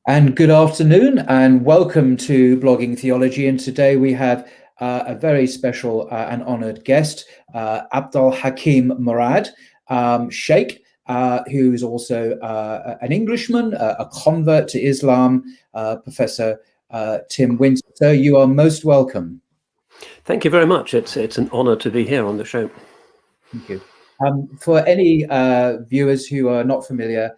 And good afternoon and welcome to Blogging Theology. And today we have a very special and honored guest, Abdal Hakim Murad, Sheikh, who is also an Englishman, a convert to Islam, Professor Tim Winter. You are most welcome. Thank you very much. It's an honor to be here on the show. Thank you. For any viewers who are not familiar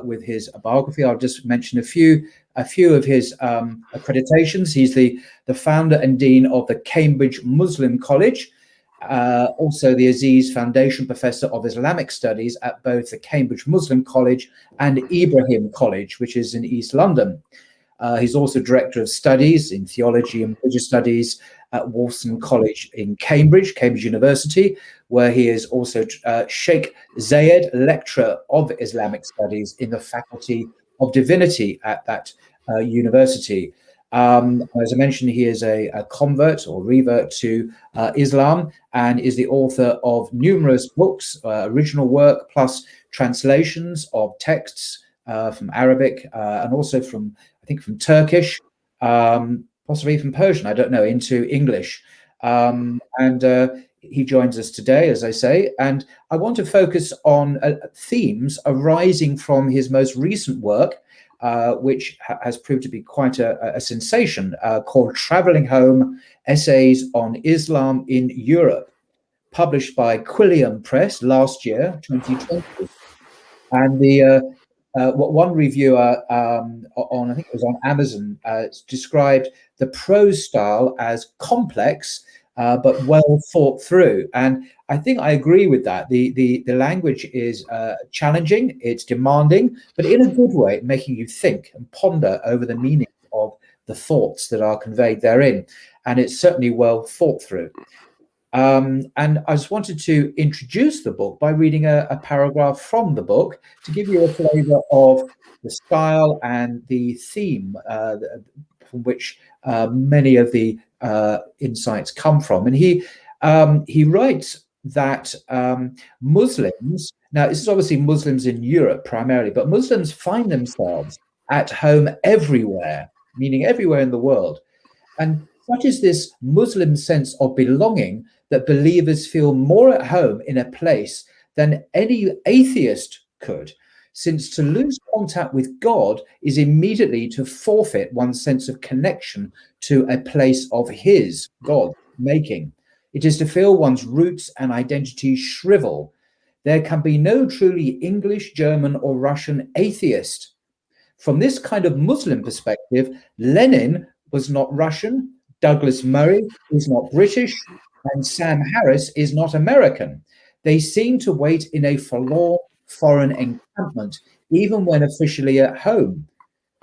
with his biography, I'll just mention a few of his accreditations. He's the founder and dean of the Cambridge Muslim College, also the Aziz Foundation Professor of Islamic Studies at both the Cambridge Muslim College and Ibrahim College, which is in East London. He's also Director of Studies in Theology and Religious Studies at Wolfson College in Cambridge University, where he is also Sheikh Zayed Lecturer of Islamic Studies in the Faculty of Divinity at that university. As I mentioned, he is a convert or revert to Islam and is the author of numerous books, original work, plus translations of texts from Arabic and also from, I think, from Turkish, possibly from Persian, I don't know, into English. He joins us today, as I say, and I want to focus on themes arising from his most recent work, which has proved to be quite a sensation, called Travelling Home, Essays on Islam in Europe, published by Quilliam Press last year, 2020. And one reviewer on, I think it was on Amazon, described the prose style as complex, but well thought through. And I think I agree with that. The language is challenging, it's demanding, but in a good way, making you think and ponder over the meaning of the thoughts that are conveyed therein. And it's certainly well thought through. And I just wanted to introduce the book by reading a paragraph from the book to give you a flavour of the style and the theme from which many of the insights come from. And he writes that Muslims, now this is obviously Muslims in Europe primarily, but Muslims find themselves at home everywhere, meaning everywhere in the world. And such is this Muslim sense of belonging that believers feel more at home in a place than any atheist could, since to lose contact with God is immediately to forfeit one's sense of connection to a place of his, God, making. It is to feel one's roots and identity shrivel. There can be no truly English, German, or Russian atheist. From this kind of Muslim perspective, Lenin was not Russian, Douglas Murray is not British, and Sam Harris is not American. They seem to wait in a forlorn foreign encampment, even when officially at home.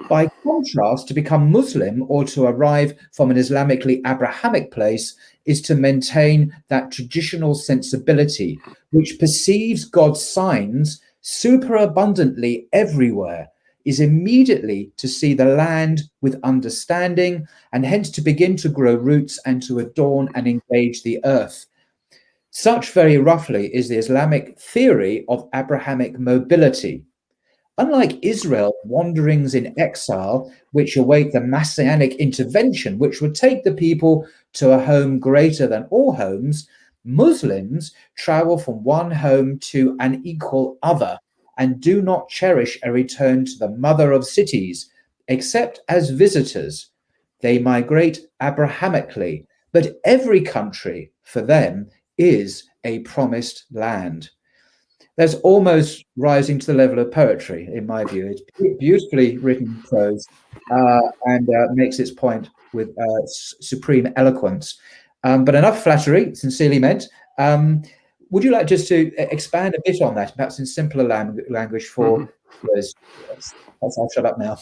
By contrast, to become Muslim or to arrive from an Islamically Abrahamic place is to maintain that traditional sensibility, which perceives God's signs superabundantly everywhere, is immediately to see the land with understanding, and hence to begin to grow roots and to adorn and engage the earth. Such, very roughly, is the Islamic theory of Abrahamic mobility. Unlike Israel wanderings in exile, which await the messianic intervention, which would take the people to a home greater than all homes, Muslims travel from one home to an equal other, and do not cherish a return to the mother of cities, except as visitors. They migrate Abrahamically, but every country for them is a promised land. That's almost rising to the level of poetry, in my view. It's beautifully written prose and makes its point with supreme eloquence. But enough flattery, sincerely meant. Would you like just to expand a bit on that, perhaps in simpler language for those? I'll shut up now.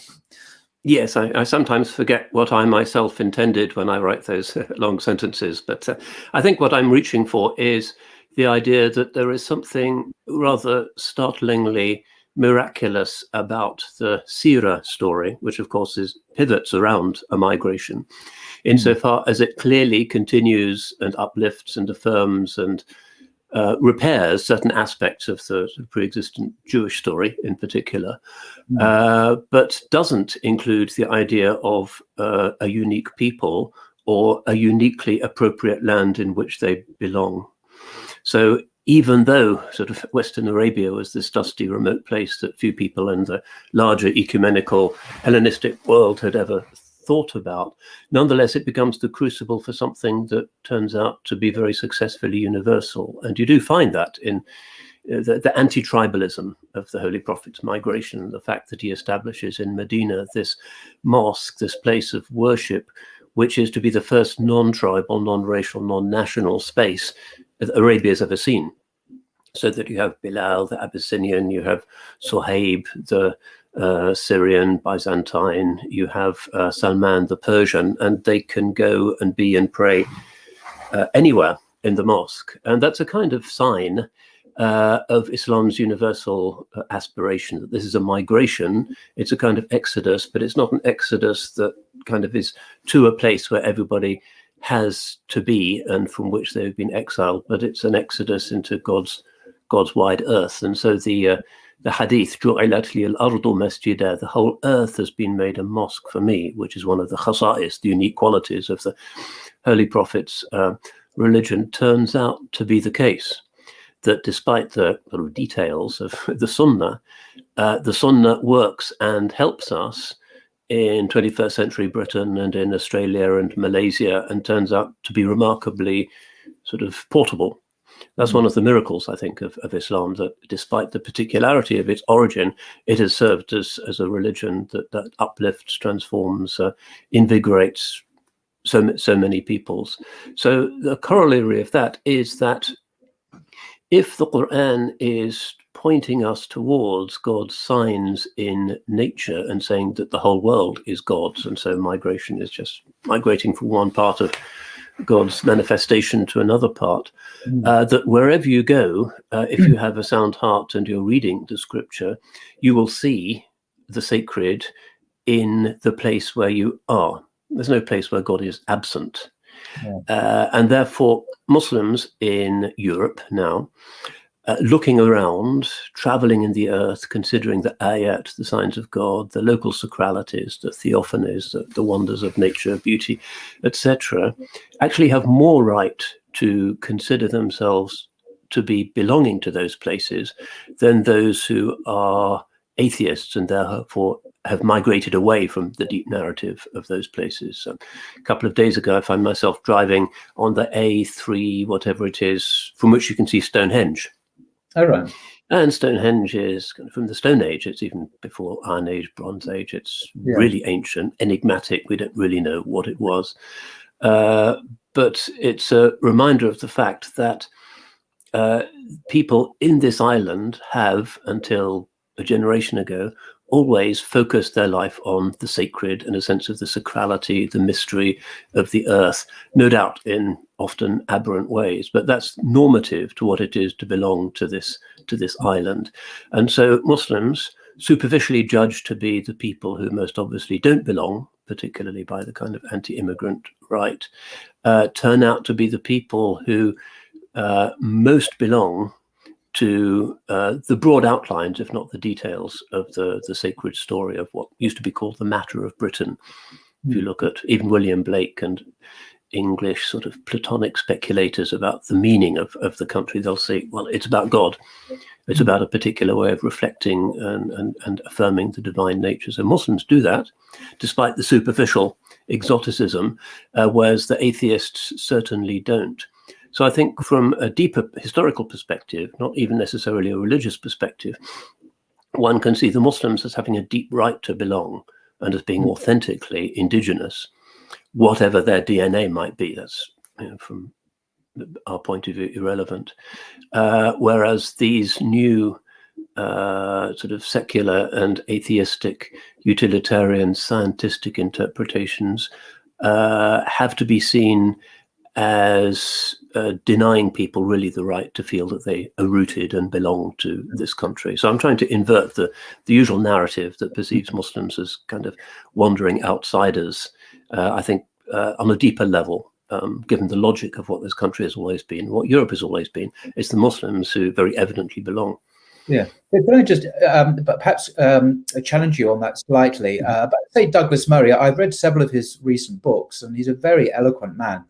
Yes, I sometimes forget what I myself intended when I write those long sentences. But I think what I'm reaching for is the idea that there is something rather startlingly miraculous about the Sira story, which of course pivots around a migration, insofar as it clearly continues and uplifts and affirms and repairs certain aspects of the pre-existent Jewish story in particular, but doesn't include the idea of a unique people or a uniquely appropriate land in which they belong. So even though sort of Western Arabia was this dusty, remote place that few people in the larger ecumenical Hellenistic world had ever thought about, nonetheless, it becomes the crucible for something that turns out to be very successfully universal. And you do find that in the anti-tribalism of the Holy Prophet's migration, the fact that he establishes in Medina this mosque, this place of worship, which is to be the first non-tribal, non-racial, non-national space that Arabia's ever seen. So that you have Bilal, the Abyssinian, you have Suhaib, the Syrian, Byzantine, you have Salman, the Persian, and they can go and be and pray anywhere in the mosque. And that's a kind of sign of Islam's universal aspiration, that this is a migration, it's a kind of exodus, but it's not an exodus that kind of is to a place where everybody has to be and from which they've been exiled, but it's an exodus into God's wide earth. And so the hadith, "Ju'ilat li al-ardu masjida," the whole earth has been made a mosque for me, which is one of the khasa'is, the unique qualities of the Holy Prophet's religion, turns out to be the case. That despite the sort of details of the Sunnah works and helps us in 21st century Britain and in Australia and Malaysia, and turns out to be remarkably sort of portable. That's one of the miracles, I think, of Islam, that despite the particularity of its origin, it has served as a religion that uplifts, transforms, invigorates so many peoples. So the corollary of that is that if the Qur'an is pointing us towards God's signs in nature and saying that the whole world is God's, and so migration is just migrating from one part of God's manifestation to another part, that wherever you go, if you have a sound heart and you're reading the scripture, you will see the sacred in the place where you are. There's no place where God is absent. And therefore, Muslims in Europe now, looking around, traveling in the earth, considering the ayat, the signs of God, the local sacralities, the theophanies, the wonders of nature, beauty, etc., actually have more right to consider themselves to be belonging to those places than those who are atheists and therefore have migrated away from the deep narrative of those places. So a couple of days ago, I found myself driving on the A3, whatever it is, from which you can see Stonehenge. Oh, right. And Stonehenge is from the Stone Age. It's even before Iron Age, Bronze Age. It's really ancient, enigmatic. We don't really know what it was. But it's a reminder of the fact that people in this island have, until a generation ago, always focused their life on the sacred and a sense of the sacrality, the mystery of the earth, no doubt in often aberrant ways, but that's normative to what it is to belong to this island. And so Muslims, superficially judged to be the people who most obviously don't belong, particularly by the kind of anti-immigrant right, turn out to be the people who most belong to the broad outlines, if not the details, of the sacred story of what used to be called the matter of Britain. If you look at even William Blake and English sort of Platonic speculators about the meaning of the country, they'll say, well, it's about God. It's about a particular way of reflecting and affirming the divine nature. So Muslims do that, despite the superficial exoticism, whereas the atheists certainly don't. So I think from a deeper historical perspective, not even necessarily a religious perspective, one can see the Muslims as having a deep right to belong and as being authentically indigenous, whatever their DNA might be. That's, from our point of view, irrelevant. Whereas these new sort of secular and atheistic, utilitarian, scientistic interpretations have to be seen as denying people really the right to feel that they are rooted and belong to this country. So I'm trying to invert the usual narrative that perceives Muslims as kind of wandering outsiders. I think on a deeper level, given the logic of what this country has always been, what Europe has always been. It's the Muslims who very evidently belong. Yeah. Can I just perhaps challenge you on that slightly? But say Douglas Murray, I've read several of his recent books, and he's a very eloquent man.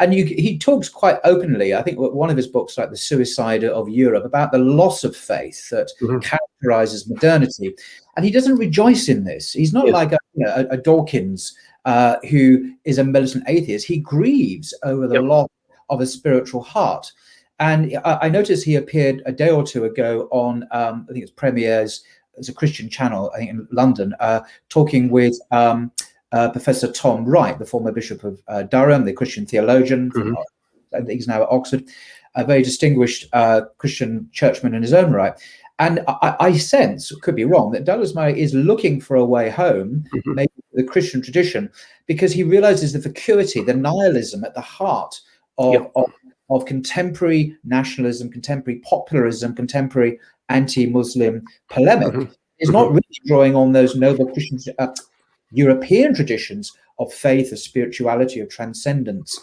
And he talks quite openly, I think one of his books, like The Suicide of Europe, about the loss of faith that characterizes modernity. And he doesn't rejoice in this. He's not like a Dawkins who is a militant atheist. He grieves over the loss of a spiritual heart. And I noticed he appeared a day or two ago on, I think it's Premier's, it's a Christian channel, I think in London, talking with Professor Tom Wright, the former Bishop of Durham, the Christian theologian. I think he's now at Oxford, a very distinguished Christian churchman in his own right. And I sense, could be wrong, that Douglas Murray is looking for a way home, maybe the Christian tradition, because he realizes the vacuity, the nihilism at the heart of contemporary nationalism, contemporary popularism, contemporary anti-Muslim polemic. Is not really drawing on those noble Christian European traditions of faith, of spirituality, of transcendence,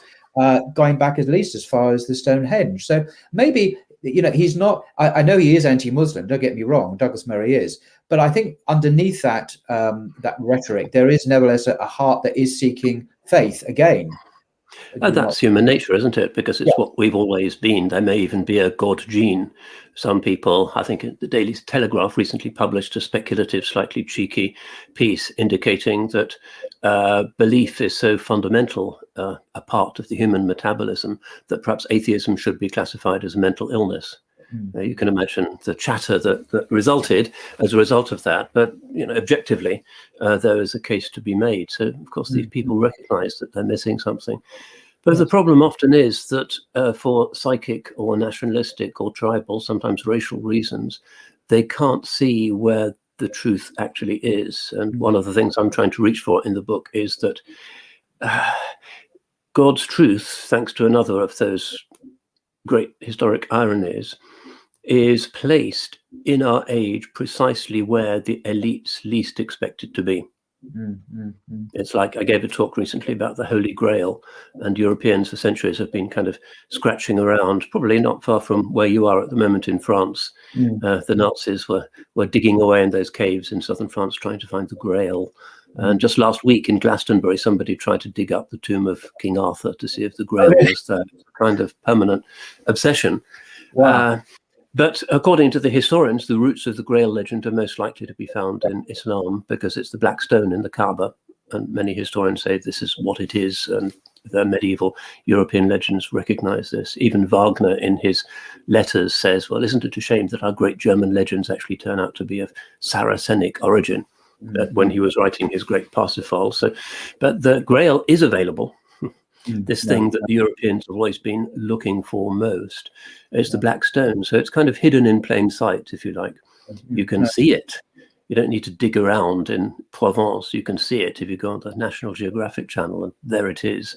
going back at least as far as the Stonehenge. So maybe, he's not, I know he is anti-Muslim, don't get me wrong, Douglas Murray is, but I think underneath that rhetoric, there is nevertheless a heart that is seeking faith again. That's human nature, isn't it? Because it's what we've always been. There may even be a God gene. Some people, I think the Daily Telegraph recently published a speculative, slightly cheeky piece indicating that belief is so fundamental a part of the human metabolism that perhaps atheism should be classified as a mental illness. You can imagine the chatter that resulted as a result of that. But objectively, there is a case to be made. So, of course, these people recognize that they're missing something. But the problem often is that for psychic or nationalistic or tribal, sometimes racial reasons, they can't see where the truth actually is. And one of the things I'm trying to reach for in the book is that God's truth, thanks to another of those great historic ironies, is placed in our age precisely where the elites least expect it to be. It's like I gave a talk recently about the Holy Grail, and Europeans for centuries have been kind of scratching around, probably not far from where you are at the moment in France. The Nazis were digging away in those caves in southern France trying to find the Grail. And just last week in Glastonbury, somebody tried to dig up the tomb of King Arthur to see if the Grail was there. Kind of permanent obsession. Wow. But according to the historians, the roots of the Grail legend are most likely to be found in Islam because it's the black stone in the Kaaba. And many historians say this is what it is. And the medieval European legends recognize this. Even Wagner in his letters says, well, isn't it a shame that our great German legends actually turn out to be of Saracenic origin when he was writing his great Parsifal. So, but the Grail is available. This thing that the Europeans have always been looking for most is the black stone. So it's kind of hidden in plain sight, if you like. You can see it. You don't need to dig around in Provence. You can see it if you go on the National Geographic Channel, and there it is.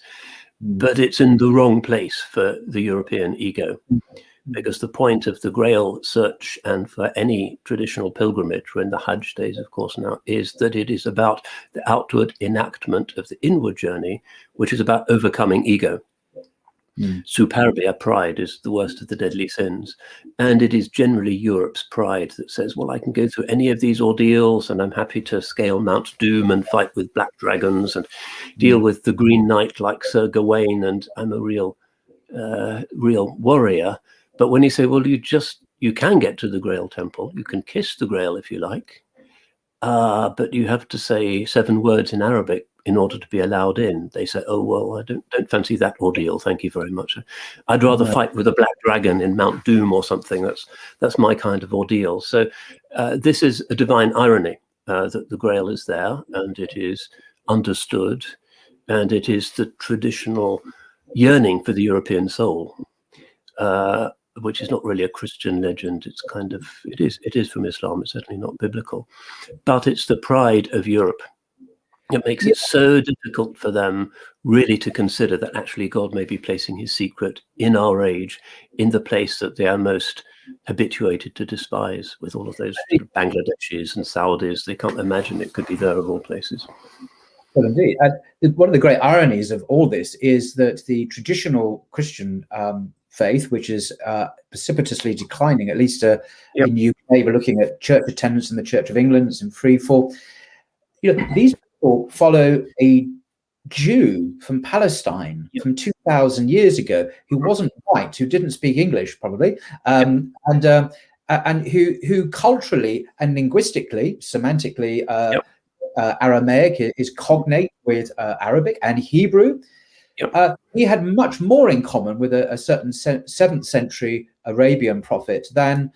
But it's in the wrong place for the European ego. Because the point of the Grail search and for any traditional pilgrimage, we're in the Hajj days, of course, now, is that it is about the outward enactment of the inward journey, which is about overcoming ego. Superbia, pride, is the worst of the deadly sins. And it is generally Europe's pride that says, well, I can go through any of these ordeals and I'm happy to scale Mount Doom and fight with black dragons and deal with the Green Knight like Sir Gawain, and I'm a real warrior. But when you say, well, you can get to the Grail temple, you can kiss the Grail if you like, but you have to say 7 words in Arabic in order to be allowed in. They say, oh, well, I don't fancy that ordeal, thank you very much. I'd rather fight with a black dragon in Mount Doom or something. That's my kind of ordeal. So this is a divine irony that the Grail is there and it is understood, and it is the traditional yearning for the European soul. Which is not really a Christian legend. It's kind of, it is from Islam. It's certainly not biblical, but it's the pride of Europe. It makes it so difficult for them really to consider that actually God may be placing his secret in our age, in the place that they are most habituated to despise, with all of those Bangladeshis and Saudis. They can't imagine it could be there of all places. Well, indeed. And one of the great ironies of all this is that the traditional Christian faith, which is precipitously declining, at least in the UK, we're looking at church attendance in the Church of England, it's in free fall. These people follow a Jew from Palestine from 2,000 years ago who wasn't white, who didn't speak English probably, and who culturally and linguistically, semantically, Aramaic is cognate with Arabic and Hebrew. He had much more in common with a certain 7th century Arabian prophet than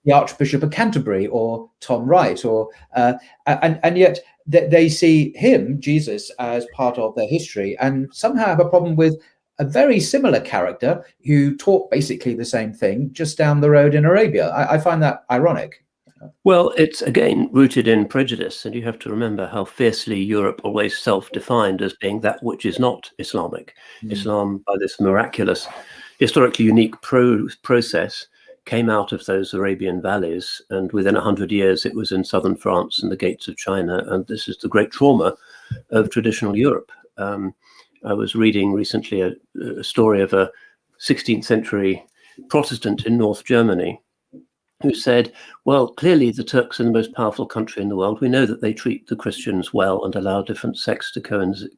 the Archbishop of Canterbury or Tom Wright, or and yet they see him, Jesus, as part of their history, and somehow have a problem with a very similar character who taught basically the same thing just down the road in Arabia. I find that ironic. Well, it's again rooted in prejudice, and you have to remember how fiercely Europe always self-defined as being that which is not Islamic. Islam, by this miraculous, historically unique process, came out of those Arabian valleys, and within 100 years it was in southern France and the gates of China, and this is the great trauma of traditional Europe. I was reading recently a story of a 16th century Protestant in North Germany who said, well, clearly the Turks are the most powerful country in the world. We know that they treat the Christians well and allow different sects to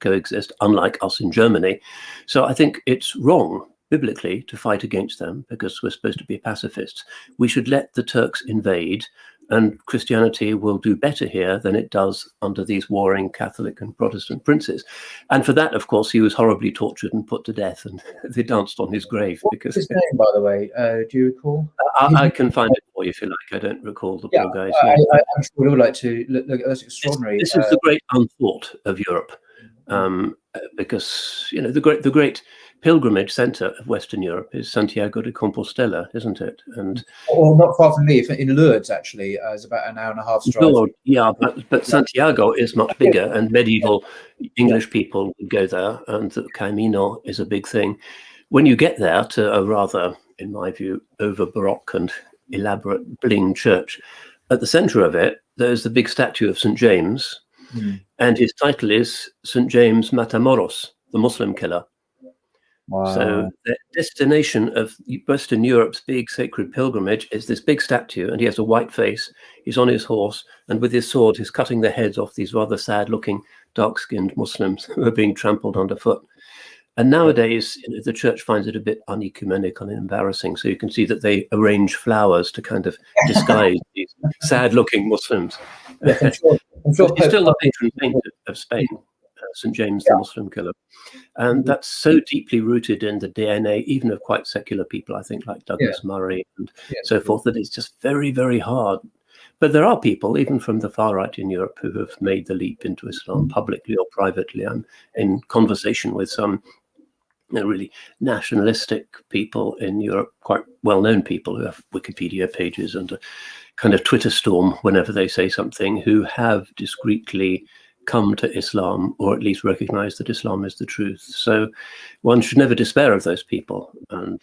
coexist, unlike us in Germany. So I think it's wrong biblically to fight against them because we're supposed to be pacifists. We should let the Turks invade, and Christianity will do better here than it does under these warring Catholic and Protestant princes. And for that, of course, he was horribly tortured and put to death, and they danced on his grave. What's his name, by the way? Do you recall? I can find it for you if you like. I don't recall the poor guy's name. I'm sure we would like to look. That's extraordinary. This is the great unthought of Europe, because the great pilgrimage center of Western Europe is Santiago de Compostela, isn't it? And not far from me, in Lourdes, actually, it's about an hour and a half drive. Lourdes, but Santiago is much bigger, and medieval English people would go there, and the Camino is a big thing. When you get there to a rather, in my view, over Baroque and elaborate bling church, at the center of it, there's the big statue of St. James, and his title is St. James Matamoros, the Muslim killer. Wow. So the destination of Western Europe's big sacred pilgrimage is this big statue, and he has a white face. He's on his horse, and with his sword, he's cutting the heads off these rather sad-looking, dark-skinned Muslims who are being trampled underfoot. And nowadays, the church finds it a bit unecumenical and embarrassing. So you can see that they arrange flowers to kind of disguise these sad-looking Muslims. I'm sure He's still the patron saint of Spain. St. James, the Muslim killer. And that's so deeply rooted in the DNA, even of quite secular people, I think, like Douglas Murray and so forth, that it's just very, very hard. But there are people, even from the far right in Europe, who have made the leap into Islam publicly or privately. I'm in conversation with some really nationalistic people in Europe, quite well-known people who have Wikipedia pages and a kind of Twitter storm whenever they say something, who have discreetly come to Islam, or at least recognize that Islam is the truth. So one should never despair of those people. And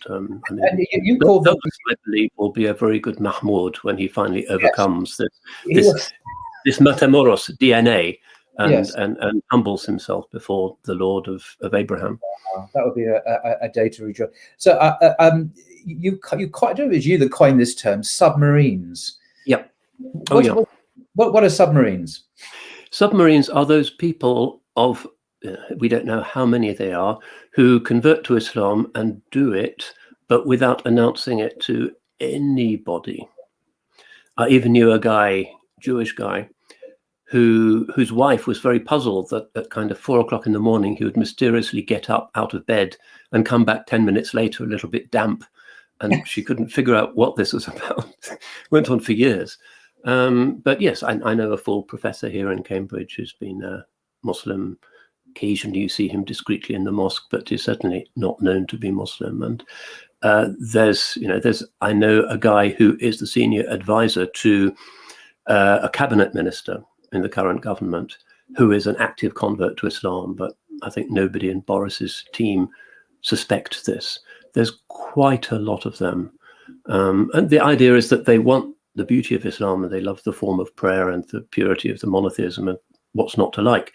you call them, I believe, will be a very good Mahmoud when he finally overcomes this Matamoros DNA and humbles himself before the Lord of Abraham. That would be a day to rejoice. So you I don't know if it's you that coined this term, submarines. Yep. What are submarines? Submarines are those people of, we don't know how many they are, who convert to Islam and do it, but without announcing it to anybody. I even knew a Jewish guy, whose wife was very puzzled that at kind of 4 o'clock in the morning, he would mysteriously get up out of bed and come back 10 minutes later, a little bit damp. And she couldn't figure out what this was about. Went on for years. But yes, I know a full professor here in Cambridge who's been a Muslim. Occasionally you see him discreetly in the mosque, but he's certainly not known to be Muslim. And I know a guy who is the senior advisor to a cabinet minister in the current government who is an active convert to Islam, but I think nobody in Boris's team suspects this. There's quite a lot of them. And the idea is that they want the beauty of Islam, and they love the form of prayer and the purity of the monotheism and what's not to like.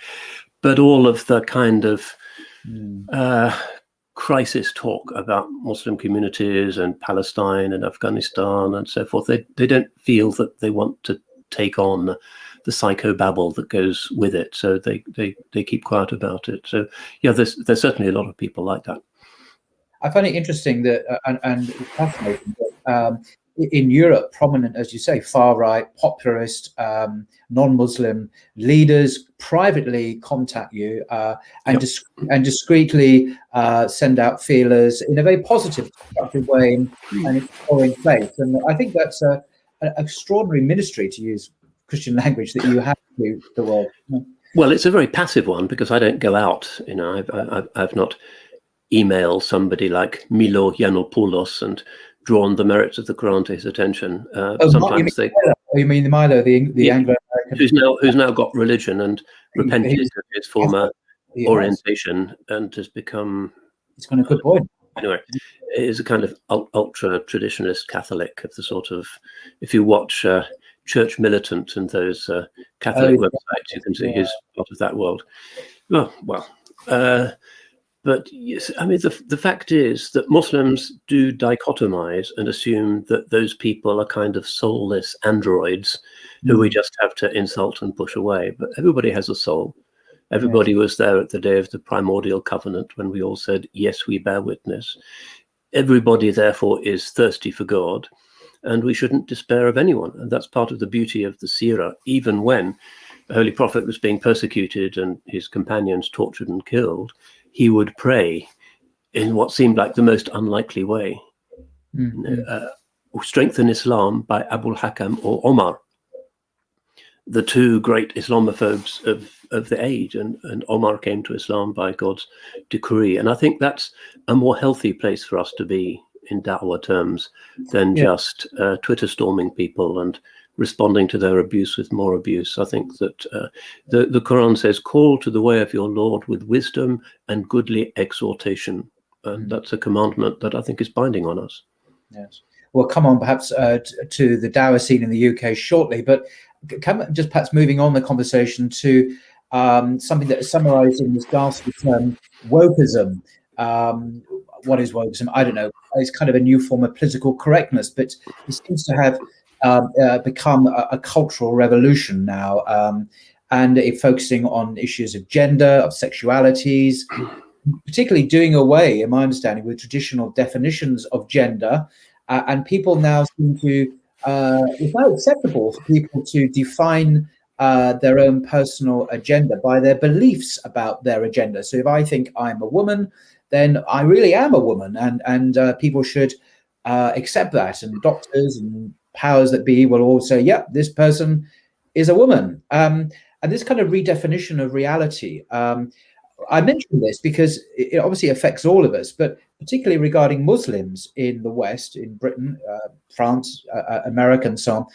But all of the kind of crisis talk about Muslim communities and Palestine and Afghanistan and so forth, they don't feel that they want to take on the psychobabble that goes with it, so they keep quiet about it. So yeah, there's certainly a lot of people like that. I find it interesting that and fascinating that in Europe, prominent, as you say, far-right, populist, non-Muslim leaders privately contact you and discreetly send out feelers in a very positive, constructive way and exploring faith. And I think that's an extraordinary ministry, to use Christian language, that you have to the world. Well, it's a very passive one because I don't go out. You know, I've not emailed somebody like Milo Yiannopoulos and drawn the merits of the Quran to his attention. Sometimes you mean Milo, the Anglo-American, who's now got religion and repented of his former orientation and has become. It's got a good point. Anyway, is a kind of ultra traditionalist Catholic of the sort of, if you watch Church Militant and those Catholic websites, you can see he's part of that world. But yes, I mean, the fact is that Muslims do dichotomize and assume that those people are kind of soulless androids who we just have to insult and push away. But everybody has a soul. Everybody was there at the day of the primordial covenant when we all said, yes, we bear witness. Everybody, therefore, is thirsty for God, and we shouldn't despair of anyone. And that's part of the beauty of the seerah, even when the Holy Prophet was being persecuted and his companions tortured and killed. He would pray in what seemed like the most unlikely way. Strengthen Islam by Abdal Hakim or Omar, the two great Islamophobes of the age. And Omar came to Islam by God's decree. And I think that's a more healthy place for us to be in da'wah terms than just Twitter storming people and responding to their abuse with more abuse. I think that the Quran says, call to the way of your Lord with wisdom and goodly exhortation. And that's a commandment that I think is binding on us. Yes. We'll come on perhaps to the dawah scene in the UK shortly, but just perhaps moving on the conversation to something that is summarized in this ghastly term, Wopism. What is Wopism? I don't know. It's kind of a new form of political correctness, but it seems to have become a cultural revolution now, and focusing on issues of gender, of sexualities, particularly doing away, in my understanding, with traditional definitions of gender, and people now seem to, it's not acceptable for people to define their own personal agenda by their beliefs about their agenda. So if I think I'm a woman, then I really am a woman, and people should accept that, and doctors and powers that be will all say, yeah, this person is a woman. And this kind of redefinition of reality, I mention this because it obviously affects all of us, but particularly regarding Muslims in the West, in Britain, France, America, and so on,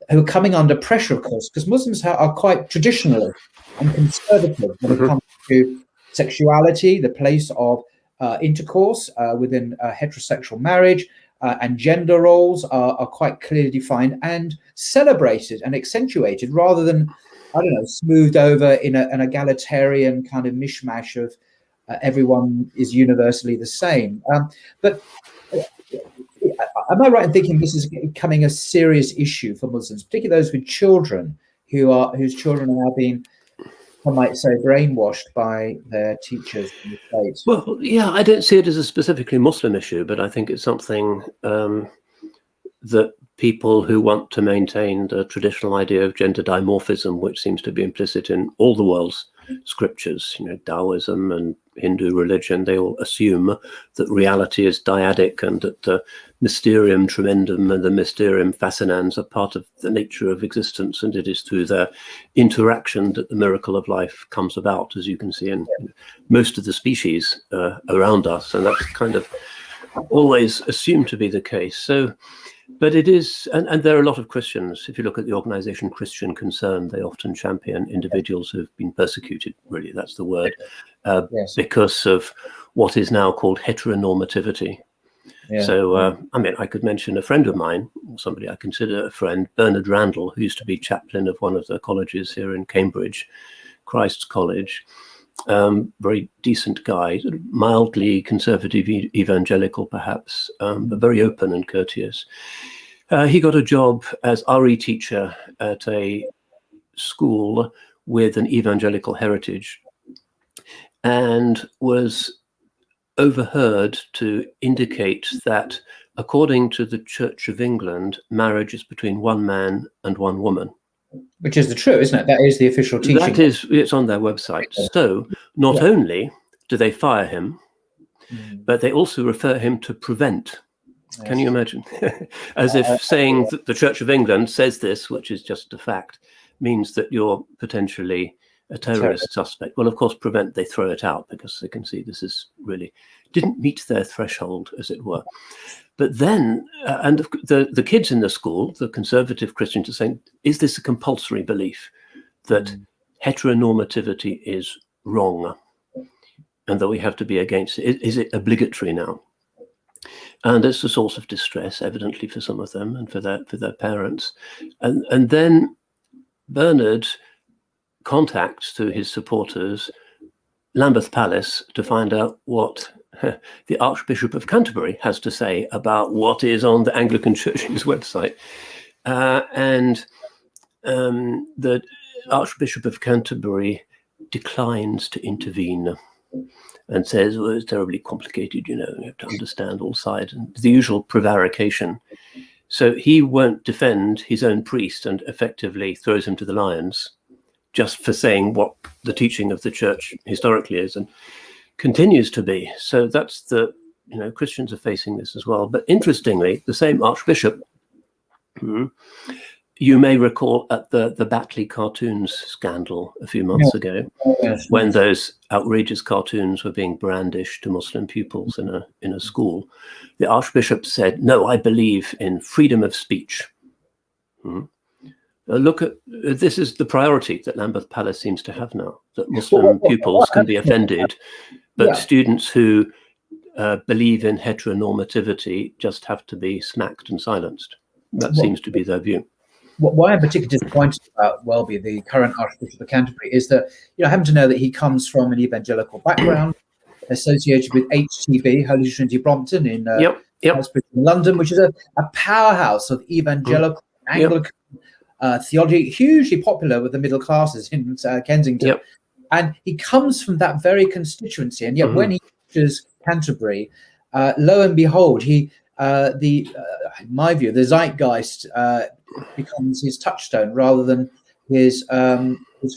who are coming under pressure, of course, because Muslims are quite traditionalist and conservative when it comes to sexuality, the place of intercourse within heterosexual marriage, and gender roles are quite clearly defined and celebrated and accentuated rather than, I don't know, smoothed over in an egalitarian kind of mishmash of everyone is universally the same. But am I right in thinking this is becoming a serious issue for Muslims, particularly those with children whose children are now being, I might say, brainwashed by their teachers in the States? Well, yeah, I don't see it as a specifically Muslim issue, but I think it's something that people who want to maintain the traditional idea of gender dimorphism, which seems to be implicit in all the world's scriptures, you know, Taoism and Hindu religion, they all assume that reality is dyadic and that the mysterium tremendum and the mysterium fascinans are part of the nature of existence, and it is through their interaction that the miracle of life comes about, as you can see in most of the species around us, and that's kind of always assumed to be the case. So, but it is, and there are a lot of Christians, if you look at the organization Christian Concern, they often champion individuals who've been persecuted, really, that's the word, because of what is now called heteronormativity. So, I mean, I could mention a friend of mine, somebody I consider a friend, Bernard Randall, who used to be chaplain of one of the colleges here in Cambridge, Christ's College. very decent guy, mildly conservative evangelical perhaps, but very open and courteous. He got a job as RE teacher at a school with an evangelical heritage, and was overheard to indicate that according to the Church of England, marriage is between one man and one woman. Which is the true, isn't it? That is the official teaching. That is, it's on their website. So not only do they fire him, but they also refer him to prevent. Yes. Can you imagine? As if saying that the Church of England says this, which is just a fact, means that you're potentially a terrorist suspect. Well, of course, prevent, they throw it out because they can see this is really didn't meet their threshold, as it were. But then, and the kids in the school, the conservative Christians, are saying, is this a compulsory belief that heteronormativity is wrong and that we have to be against it? Is it obligatory now? And it's a source of distress, evidently, for some of them and for their parents. And then Bernard contacts, to his supporters, Lambeth Palace to find out what the Archbishop of Canterbury has to say about what is on the Anglican Church's website. And the Archbishop of Canterbury declines to intervene and says, well, it's terribly complicated, you have to understand all sides, and the usual prevarication. So he won't defend his own priest and effectively throws him to the lions just for saying what the teaching of the church historically is and continues to be. So that's Christians are facing this as well. But interestingly, the same Archbishop, you may recall at the Batley cartoons scandal a few months ago, when those outrageous cartoons were being brandished to Muslim pupils in a school, the Archbishop said, no, I believe in freedom of speech. Look at, this is the priority that Lambeth Palace seems to have now, that Muslim pupils can be offended, but students who believe in heteronormativity just have to be smacked and silenced. That seems to be their view. Why I'm particularly disappointed about Wellbeing, the current Archbishop of Canterbury, is that I happen to know that he comes from an evangelical background, associated with HTB, Holy Trinity Brompton in London, which is a powerhouse of evangelical Anglican theology, hugely popular with the middle classes in Kensington. And he comes from that very constituency, and yet when he reaches Canterbury, lo and behold, he in my view, the zeitgeist becomes his touchstone rather than his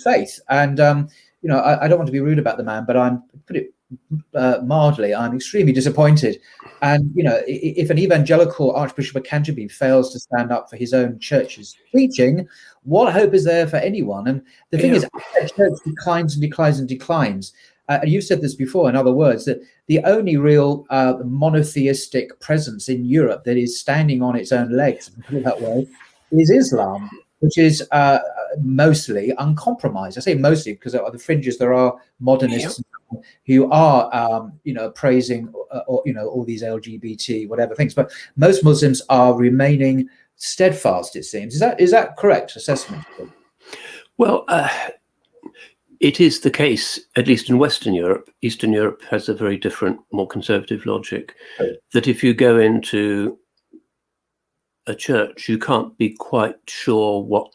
faith. And I don't want to be rude about the man, but I'm put it mildly, I'm extremely disappointed. And if an evangelical Archbishop of Canterbury fails to stand up for his own church's teaching, what hope is there for anyone? And the thing is, the church declines and declines and declines. And you've said this before, in other words, that the only real monotheistic presence in Europe that is standing on its own legs, put it that way, is Islam, which is mostly uncompromised. I say mostly because at the fringes there are modernists who are, praising, all these LGBT whatever things. But most Muslims are remaining steadfast. It seems. Is that correct assessment? Well. It is the case, at least in Western Europe. Eastern Europe has a very different, more conservative logic, that if you go into a church, you can't be quite sure what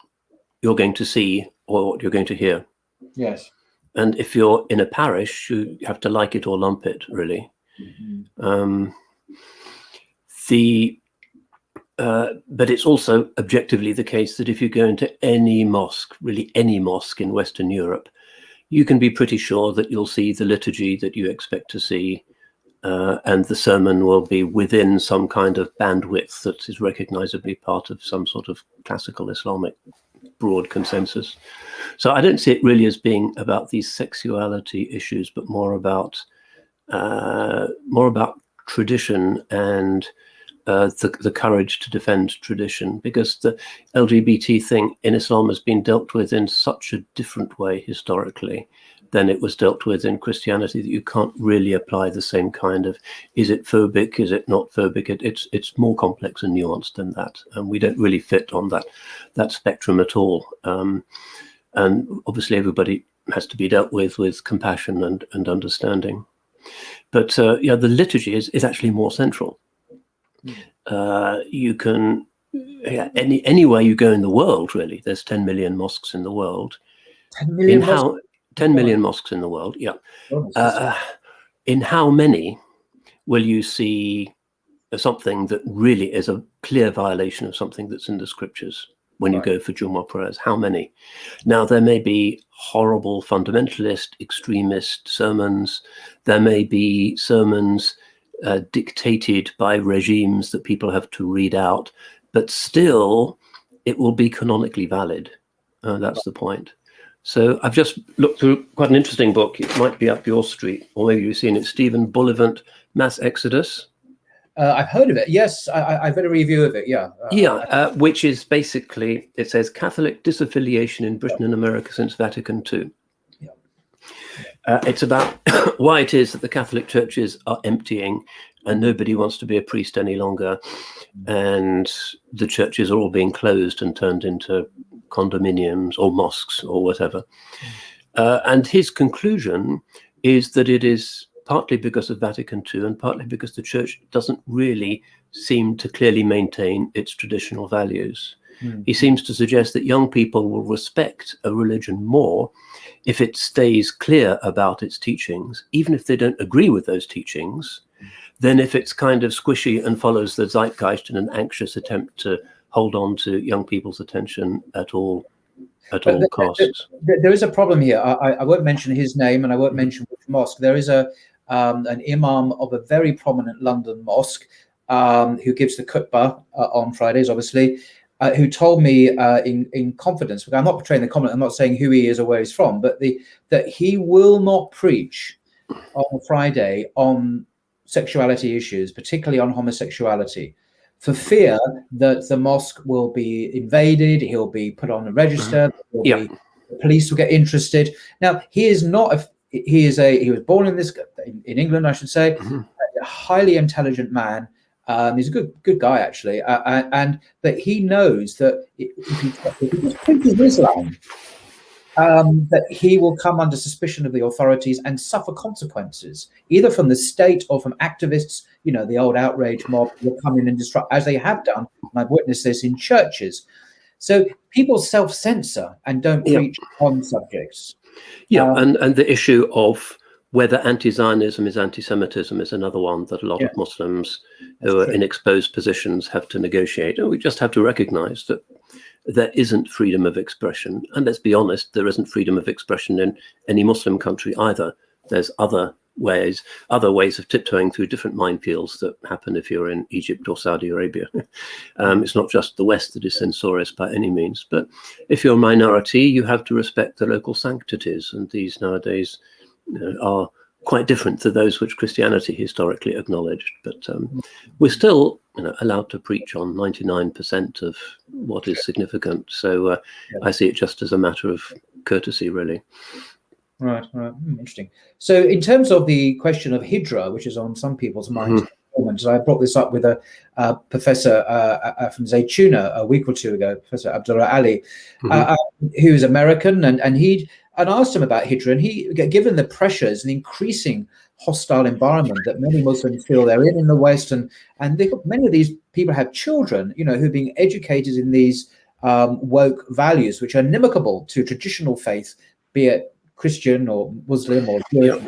you're going to see or what you're going to hear. Yes. And if you're in a parish, you have to like it or lump it, really. But it's also objectively the case that if you go into any mosque, really any mosque in Western Europe, you can be pretty sure that you'll see the liturgy that you expect to see, and the sermon will be within some kind of bandwidth that is recognizably part of some sort of classical Islamic broad consensus. So I don't see it really as being about these sexuality issues, but more about tradition and the courage to defend tradition, because the LGBT thing in Islam has been dealt with in such a different way historically than it was dealt with in Christianity, that you can't really apply the same kind of, is it phobic, is it not phobic? It's more complex and nuanced than that, and we don't really fit on that spectrum at all. And obviously everybody has to be dealt with compassion and understanding. But yeah, the liturgy is actually more central. You can, anywhere you go in the world, really, there's 10 million mosques in the world. 10 million mosques? 10 million mosques in the world, yeah. In how many will you see something that really is a clear violation of something that's in the scriptures when you go for Jumu'ah prayers? How many? Now, there may be horrible fundamentalist, extremist sermons. There may be sermons dictated by regimes that people have to read out, but still it will be canonically valid. That's the point. So I've just looked through quite an interesting book. It might be up your street, or maybe you've seen it. Stephen Bullivant, Mass Exodus. I've heard of it. Yes, I've read a review of it. Yeah. Which is basically, it says Catholic disaffiliation in Britain and America since Vatican II. It's about why it is that the Catholic churches are emptying and nobody wants to be a priest any longer, and the churches are all being closed and turned into condominiums or mosques or whatever. And his conclusion is that it is partly because of Vatican II and partly because the church doesn't really seem to clearly maintain its traditional values. He seems to suggest that young people will respect a religion more if it stays clear about its teachings, even if they don't agree with those teachings, than if it's kind of squishy and follows the zeitgeist in an anxious attempt to hold on to young people's attention at all costs. There is a problem here. I won't mention his name and I won't mention which mosque. There is an imam of a very prominent London mosque who gives the khutbah on Fridays, obviously, who told me in confidence, I'm not portraying the comment, I'm not saying who he is or where he's from, but that he will not preach on Friday on sexuality issues, particularly on homosexuality, for fear that the mosque will be invaded, he'll be put on a register, the police will get interested. Now, he is not he was born in England, I should say, a highly intelligent man. He's a good guy, actually, and that he knows that if he just preaches Islam, that he will come under suspicion of the authorities and suffer consequences, either from the state or from activists. You know, the old outrage mob will come in and disrupt, as they have done, and I've witnessed this in churches. So people self-censor and don't preach on subjects. And the issue of whether anti-Zionism is anti-Semitism is another one that a lot of Muslims who are in exposed positions have to negotiate. And we just have to recognize that there isn't freedom of expression. And let's be honest, there isn't freedom of expression in any Muslim country either. There's other ways of tiptoeing through different minefields that happen if you're in Egypt or Saudi Arabia. It's not just the West that is censorious by any means. But if you're a minority, you have to respect the local sanctities. And these nowadays are quite different to those which Christianity historically acknowledged. But we're still allowed to preach on 99% of what is significant. So I see it just as a matter of courtesy, really. Right. Interesting. So in terms of the question of hijra, which is on some people's minds, I brought this up with a professor from Zaytuna a week or two ago, Professor Abdul Ali, who's American, and I asked him about hijra, and he, given the pressures and increasing hostile environment that many Muslims feel they're in the West, and many of these people have children, who are being educated in these woke values, which are inimical to traditional faith, be it Christian or Muslim or Jewish.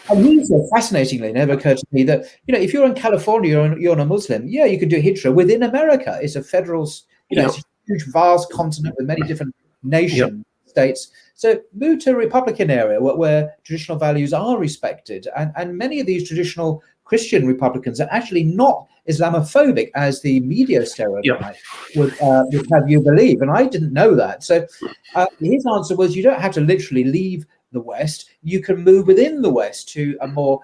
And he said, fascinatingly, it never occurred to me that, if you're in California, you're a Muslim, you could do hijra within America. It's a federal, it's a huge, vast continent with many different nation states. So move to a Republican area where traditional values are respected. And many of these traditional Christian Republicans are actually not Islamophobic, as the media stereotype would have you believe. And I didn't know that. So his answer was, you don't have to literally leave the West. You can move within the West to a more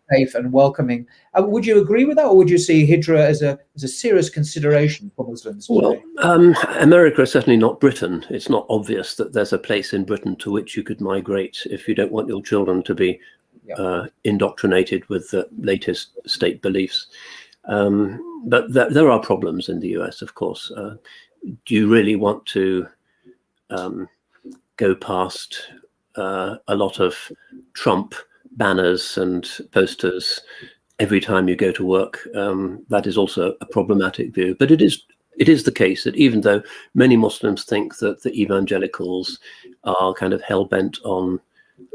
safe and welcoming. Would you agree with that, or would you see hijra as a serious consideration for Muslims today? Well, America is certainly not Britain. It's not obvious that there's a place in Britain to which you could migrate if you don't want your children to be indoctrinated with the latest state beliefs. But there are problems in the US, of course. Do you really want to go past a lot of Trump banners and posters every time you go to work. That is also a problematic view. But it is the case that even though many Muslims think that the evangelicals are kind of hell-bent on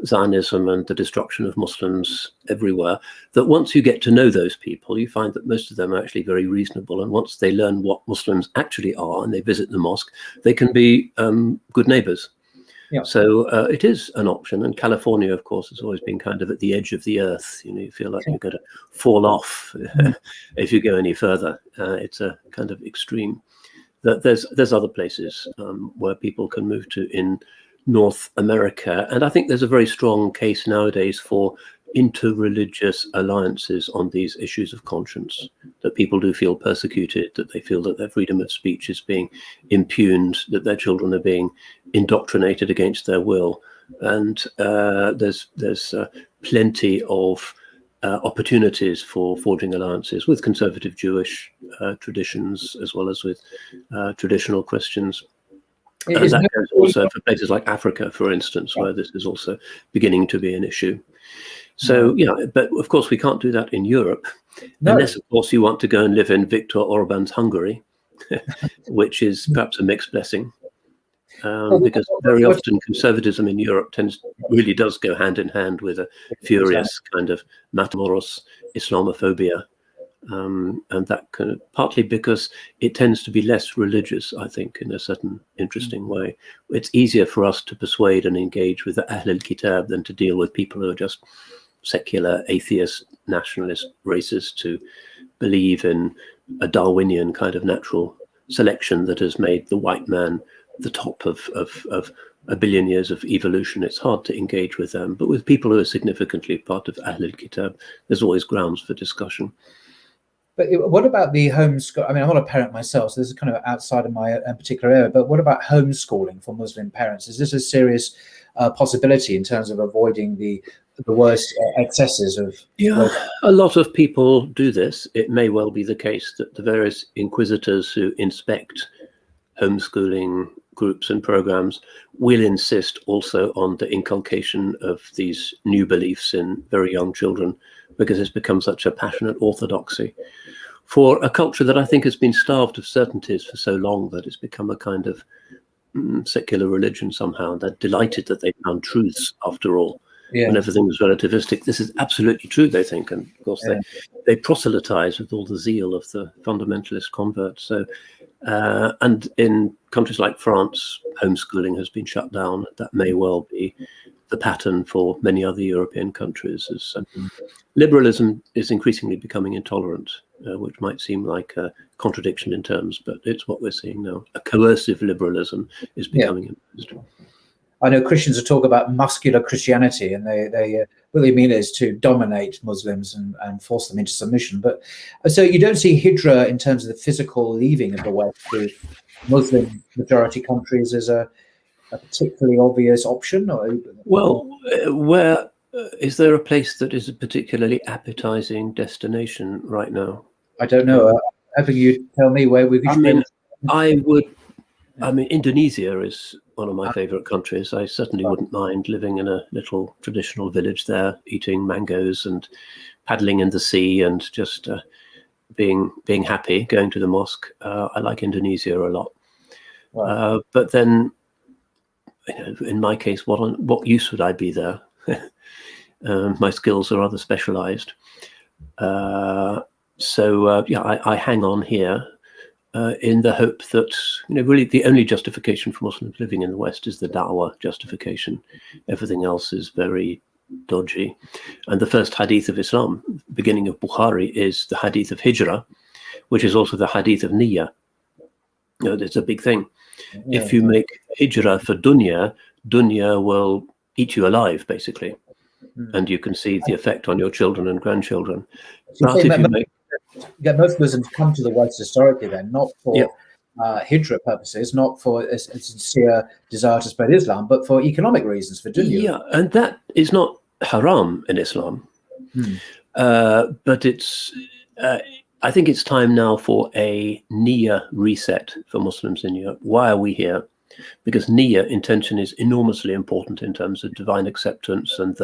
Zionism and the destruction of Muslims everywhere, that once you get to know those people, you find that most of them are actually very reasonable. And once they learn what Muslims actually are and they visit the mosque, they can be good neighbors. Yeah. So it is an option. And California, of course, has always been kind of at the edge of the earth. You feel like you're going to fall off if you go any further. It's a kind of extreme. There's other places where people can move to in North America. And I think there's a very strong case nowadays for interreligious alliances on these issues of conscience, that people do feel persecuted, that they feel that their freedom of speech is being impugned, that their children are being indoctrinated against their will. And there's plenty of opportunities for forging alliances with conservative Jewish traditions, as well as with traditional Christians. And that goes also for places like Africa, for instance, where this is also beginning to be an issue. So, but of course we can't do that in Europe, unless, of course, you want to go and live in Viktor Orban's Hungary, which is perhaps a mixed blessing, because very often conservatism in Europe really does go hand in hand with a furious kind of Matamoros Islamophobia. And that kind of, partly because it tends to be less religious, I think, in a certain interesting way. It's easier for us to persuade and engage with the Ahl al-Kitab than to deal with people who are just secular, atheist, nationalist, racist, who believe in a Darwinian kind of natural selection that has made the white man the top of a billion years of evolution. It's hard to engage with them. But with people who are significantly part of Ahl al-Kitab, there's always grounds for discussion. But what about the homeschool? I mean, I'm not a parent myself, so this is kind of outside of my particular area. But what about homeschooling for Muslim parents? Is this a serious possibility in terms of avoiding the worst excesses of? Yeah, a lot of people do this. It may well be the case that the various inquisitors who inspect homeschooling groups and programs will insist also on the inculcation of these new beliefs in very young children, because it's become such a passionate orthodoxy for a culture that I think has been starved of certainties for so long that it's become a kind of secular religion somehow. They're delighted that they found truths after all. When everything was relativistic, this is absolutely true, they think. And of course they proselytize with all the zeal of the fundamentalist converts. So and in countries like France, homeschooling has been shut down. That may well be the pattern for many other European countries. As liberalism is increasingly becoming intolerant, which might seem like a contradiction in terms, but it's what we're seeing now. A coercive liberalism is becoming imposed. I know Christians talk about muscular Christianity, and what they mean is to dominate Muslims and force them into submission. But so you don't see hijra in terms of the physical leaving of the West to Muslim majority countries as a particularly obvious option? Well, where is there a place that is a particularly appetizing destination right now? I don't know. Hoping you tell me where we could. I mean, Indonesia is one of my favorite countries. I certainly wouldn't mind living in a little traditional village there, eating mangoes and paddling in the sea and just being happy, going to the mosque. I like Indonesia a lot. Wow. But then, in my case, what use would I be there? My skills are rather specialized. I hang on here. In the hope that, really the only justification for Muslims living in the West is the da'wah justification. Everything else is very dodgy. And the first hadith of Islam, beginning of Bukhari, is the hadith of hijrah, which is also the hadith of niyyah. It's a big thing. Yeah. If you make hijrah for dunya will eat you alive, basically. And you can see the effect on your children and grandchildren. But if you make most Muslims come to the West historically, then not for hijra purposes, not for a sincere desire to spread Islam, but for economic reasons, for dunya. Yeah, and that is not haram in Islam. But it's, I think it's time now for a niyyah reset for Muslims in Europe. Why are we here? because niyyah, intention, is enormously important in terms of divine acceptance and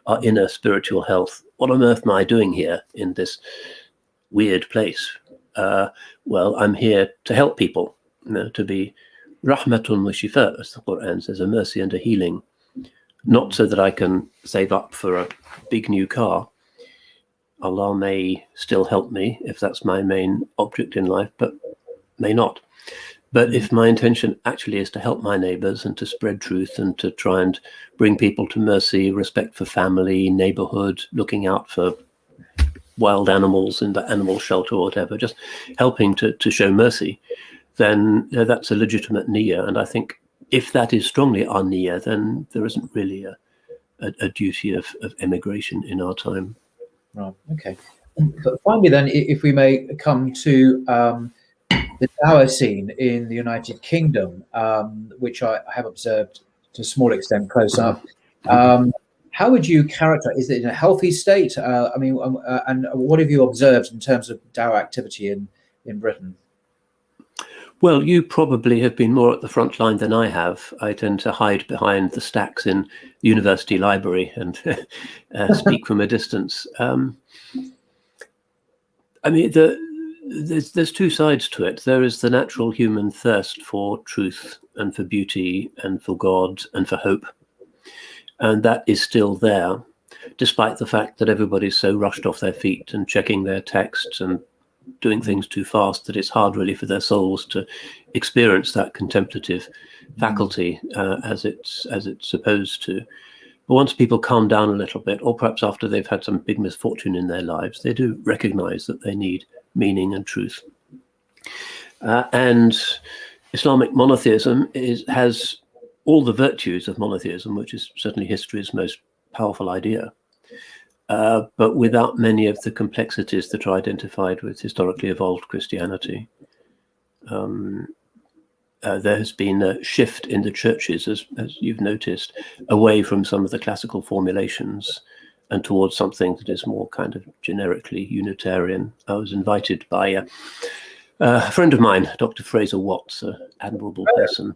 our inner spiritual health. What on earth am I doing here in this weird place? Well, I'm here to help people, to be rahmatun wa shifa, as the Qur'an says, a mercy and a healing. Not so that I can save up for a big new car. Allah may still help me if that's my main object in life, but may not. But if my intention actually is to help my neighbors and to spread truth and to try and bring people to mercy, respect for family, neighborhood, looking out for wild animals in the animal shelter or whatever, just helping to show mercy, then that's a legitimate niyyah. And I think if that is strongly our niyyah, then there isn't really a duty of emigration in our time. Right, okay. But finally then, if we may come to the dawah scene in the United Kingdom, which I have observed to a small extent close up. How would you characterize? Is it in a healthy state? I mean, and what have you observed in terms of dawah activity in Britain? Well, you probably have been more at the front line than I have. I tend to hide behind the stacks in the university library and speak from a distance. I mean, there's two sides to it. There is the natural human thirst for truth and for beauty and for God and for hope. And that is still there, despite the fact that everybody's so rushed off their feet and checking their texts and doing things too fast that it's hard really for their souls to experience that contemplative faculty as it's supposed to. But once people calm down a little bit, or perhaps after they've had some big misfortune in their lives, they do recognize that they need meaning and truth. And Islamic monotheism has all the virtues of monotheism, which is certainly history's most powerful idea, but without many of the complexities that are identified with historically evolved Christianity. There has been a shift in the churches, as you've noticed, away from some of the classical formulations and towards something that is more kind of generically Unitarian. I was invited by a friend of mine, Dr. Fraser Watts, an admirable person,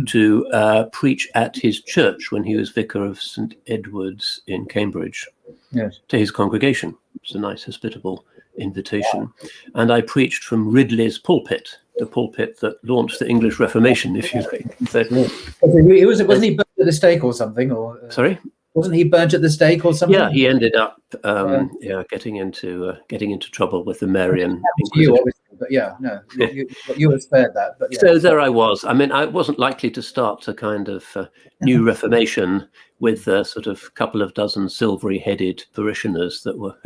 to preach at his church when he was vicar of St. Edward's in Cambridge, to his congregation. It's a nice, hospitable invitation. And I preached from Ridley's pulpit, the pulpit that launched the English Reformation, if you like. So, wasn't he burnt at the stake or something? Or sorry? Wasn't he burnt at the stake or something? Yeah, he ended up getting into trouble with the Marian Inquisition. You, obviously, but yeah, no, you were spared that. But yeah. So there I was. I mean, I wasn't likely to start a kind of new Reformation with a sort of couple of dozen silvery-headed parishioners that were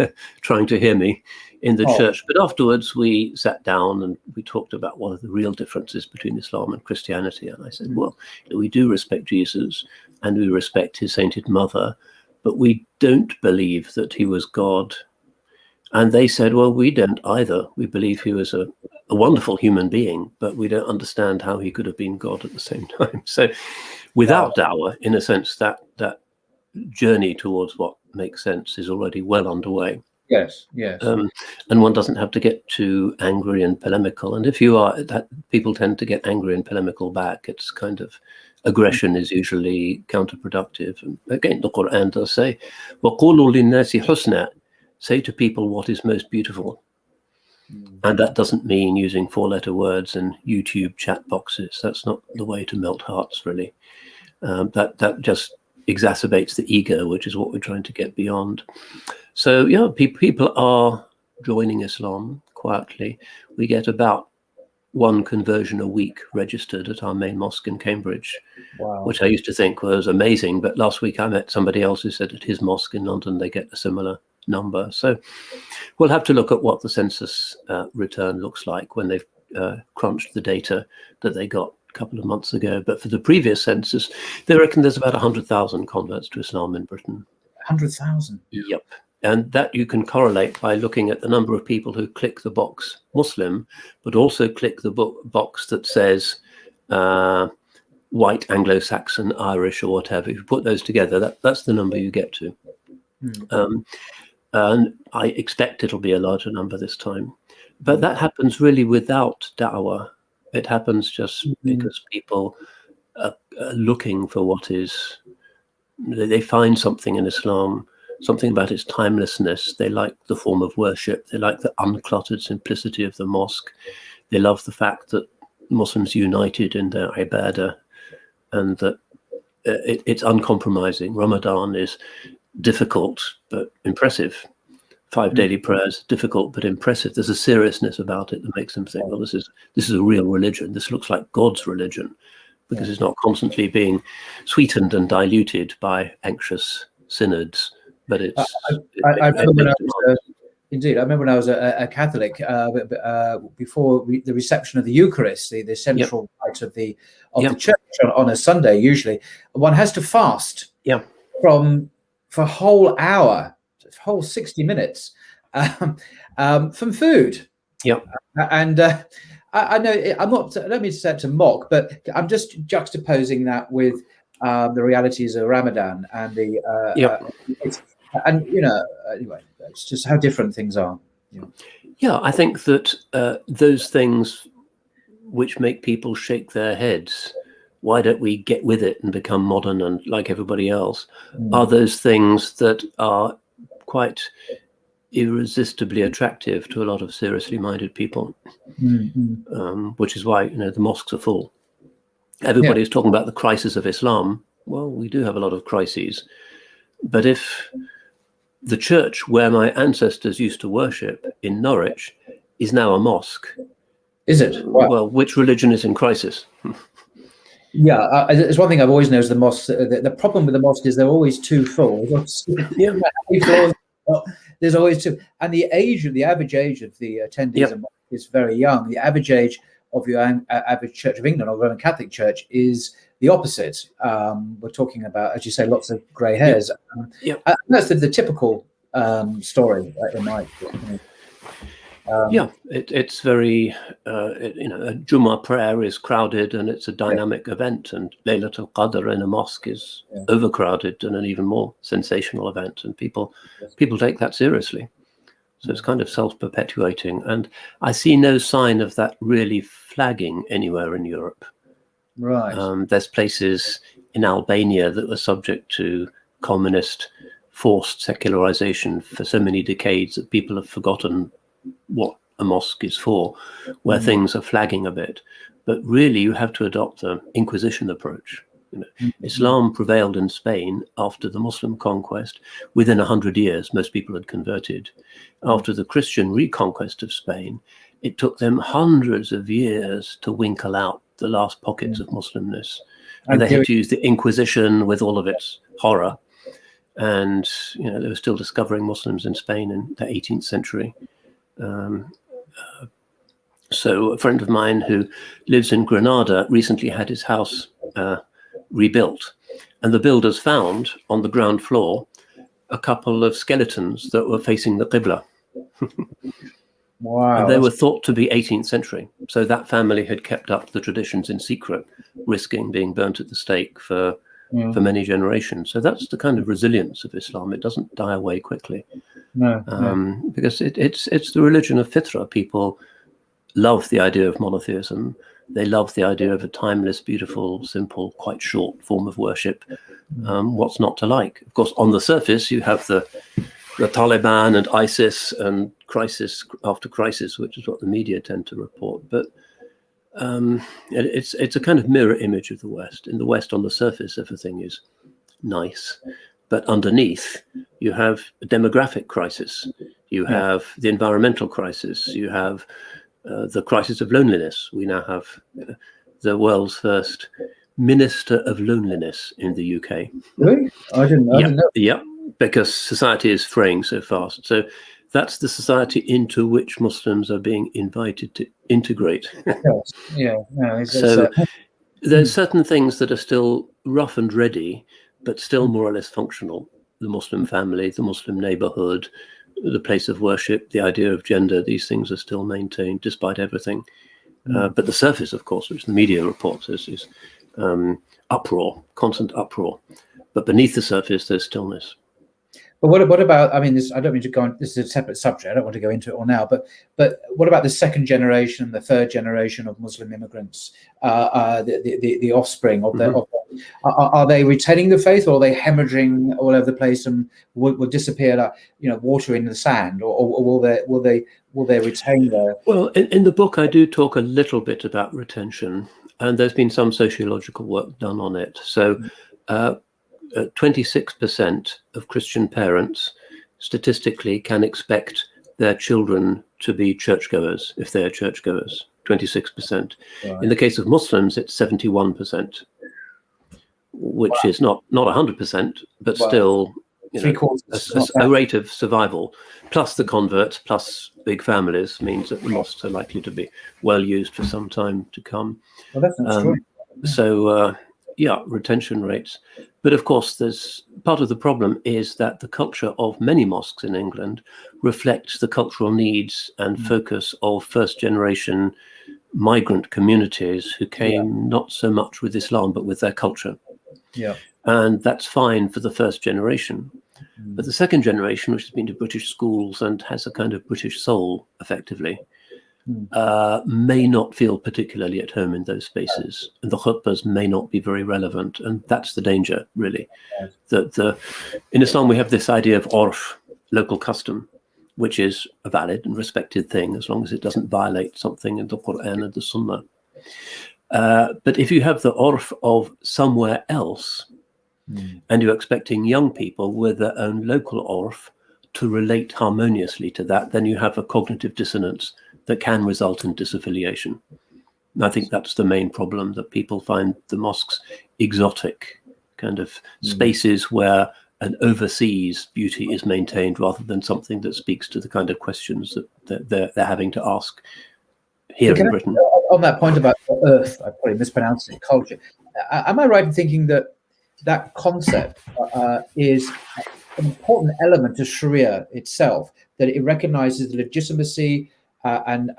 trying to hear me in the church. But afterwards, we sat down and we talked about what are the real differences between Islam and Christianity. And I said, well, we do respect Jesus and we respect his sainted mother, but we don't believe that he was God. And they said, well, we don't either. We believe he was a wonderful human being, but we don't understand how he could have been God at the same time. So without dawah, in a sense, that journey towards what makes sense is already well underway. Yes, yes. And one doesn't have to get too angry and polemical. And if you are, people tend to get angry and polemical back. It's kind of, aggression is usually counterproductive. And again, the Qur'an does say, وَقُولُوا لِلنَّاسِ حُسْنًا, say to people what is most beautiful. And that doesn't mean using 4-letter words and YouTube chat boxes. That's not the way to melt hearts, really. That just exacerbates the ego, which is what we're trying to get beyond. So, yeah, people are joining Islam quietly. We get about 1 conversion a week registered at our main mosque in Cambridge, which I used to think was amazing. But last week I met somebody else who said at his mosque in London they get a similar number. So we'll have to look at what the census return looks like when they've crunched the data that they got a couple of months ago. But for the previous census, they reckon there's about 100,000 converts to Islam in Britain. 100,000? Yep. And that you can correlate by looking at the number of people who click the box Muslim, but also click the box that says white, Anglo-Saxon, Irish, or whatever. If you put those together, that's the number you get to. And I expect it'll be a larger number this time. But that happens really without da'wah. It happens just because people looking for what is. They find something in Islam, something about its timelessness. They like the form of worship. They like the uncluttered simplicity of the mosque. They love the fact that Muslims united in their ibadah, and that it's uncompromising. Ramadan is difficult but impressive. 5 daily prayers, difficult but impressive. There's a seriousness about it that makes them think, well, this is a real religion. This looks like God's religion, because it's not constantly being sweetened and diluted by anxious synods. But it's. I remember when I was, indeed, I remember when I was a Catholic, before the reception of the Eucharist, the central rite of the church on a Sunday, usually one has to fast for a whole hour, whole 60 minutes from food. And I know I'm not. I don't mean to say it to mock, but I'm just juxtaposing that with the realities of Ramadan and the and anyway, it's just how different things are. I think that those things which make people shake their heads, why don't we get with it and become modern and like everybody else, are those things that are quite irresistibly attractive to a lot of seriously minded people, which is why the mosques are full. Everybody's talking about the crisis of Islam. Well, we do have a lot of crises, but if the church where my ancestors used to worship in Norwich is now a mosque, is it? Wow. Well, which religion is in crisis? It's one thing I've always known is the mosque. The problem with the mosque is they're always too full. There's always two, and the average age of the attendees is very young. The average age of your average Church of England or Roman Catholic Church is the opposite. We're talking about, as you say, lots of grey hairs. That's the typical story in my opinion. It's very, a Jummah prayer is crowded and it's a dynamic event, and Laylatul Qadr in a mosque is overcrowded and an even more sensational event, and people take that seriously. So it's kind of self-perpetuating, and I see no sign of that really flagging anywhere in Europe. Right. There's places in Albania that were subject to communist forced secularization for so many decades that people have forgotten what a mosque is for, where things are flagging a bit. But really, you have to adopt the Inquisition approach. Islam prevailed in Spain after the Muslim conquest. Within 100 years, most people had converted. After the Christian reconquest of Spain, it took them hundreds of years to winkle out the last pockets of Muslimness. And they had to use the Inquisition with all of its horror. And, they were still discovering Muslims in Spain in the 18th century. So a friend of mine who lives in Granada recently had his house rebuilt, and the builders found on the ground floor a couple of skeletons that were facing the Qibla. Wow. And they were thought to be 18th century. So that family had kept up the traditions in secret, risking being burnt at the stake for many generations. So that's the kind of resilience of Islam. It doesn't die away quickly. Because it's the religion of fitra. People love the idea of monotheism. They love the idea of a timeless, beautiful, simple, quite short form of worship. What's not to like? Of course, on the surface, you have the Taliban and ISIS and crisis after crisis, which is what the media tend to report. But it's a kind of mirror image of the West. In the West, on the surface, everything is nice. But underneath, you have a demographic crisis. You have the environmental crisis. You have the crisis of loneliness. We now have the world's first Minister of Loneliness in the UK. Really? I didn't know. Yeah, because society is fraying so fast. So that's the society into which Muslims are being invited to integrate. So there's certain things that are still rough and ready, but still more or less functional. The Muslim family, the Muslim neighborhood, the place of worship, the idea of gender, these things are still maintained despite everything. But the surface, of course, which the media reports is uproar, constant uproar. But beneath the surface, there's stillness. But what about? I mean, I don't mean to go on. This is a separate subject. I don't want to go into it all now. But what about the second generation, the third generation of Muslim immigrants, the offspring of their? Are they retaining the faith, or are they hemorrhaging all over the place and will disappear like water in the sand, or will they retain their? Well, in the book, I do talk a little bit about retention, and there's been some sociological work done on it. So. 26% of Christian parents statistically can expect their children to be churchgoers if they are churchgoers. 26%. Right. In the case of Muslims, it's 71%, which is not 100%, but still a rate of survival. Plus the converts, plus big families means that the mosques are likely to be well used for some time to come. Well, that's not true. So. Retention rates. But of course, there's part of the problem is that the culture of many mosques in England reflects the cultural needs and focus of first generation migrant communities who came not so much with Islam, but with their culture. Yeah. And that's fine for the first generation. But the second generation, which has been to British schools and has a kind of British soul, effectively, may not feel particularly at home in those spaces, and the khutbahs may not be very relevant, and that's the danger, really. That in Islam we have this idea of urf, local custom, which is a valid and respected thing as long as it doesn't violate something in the Qur'an and the Sunnah. But if you have the urf of somewhere else, and you're expecting young people with their own local urf to relate harmoniously to that, then you have a cognitive dissonance that can result in disaffiliation. And I think that's the main problem, that people find the mosques exotic, kind of spaces where an overseas beauty is maintained rather than something that speaks to the kind of questions that they're having to ask here in Britain. On that point about earth, I probably mispronounced it, culture. Am I right in thinking that concept is an important element of Sharia itself, that it recognizes the legitimacy and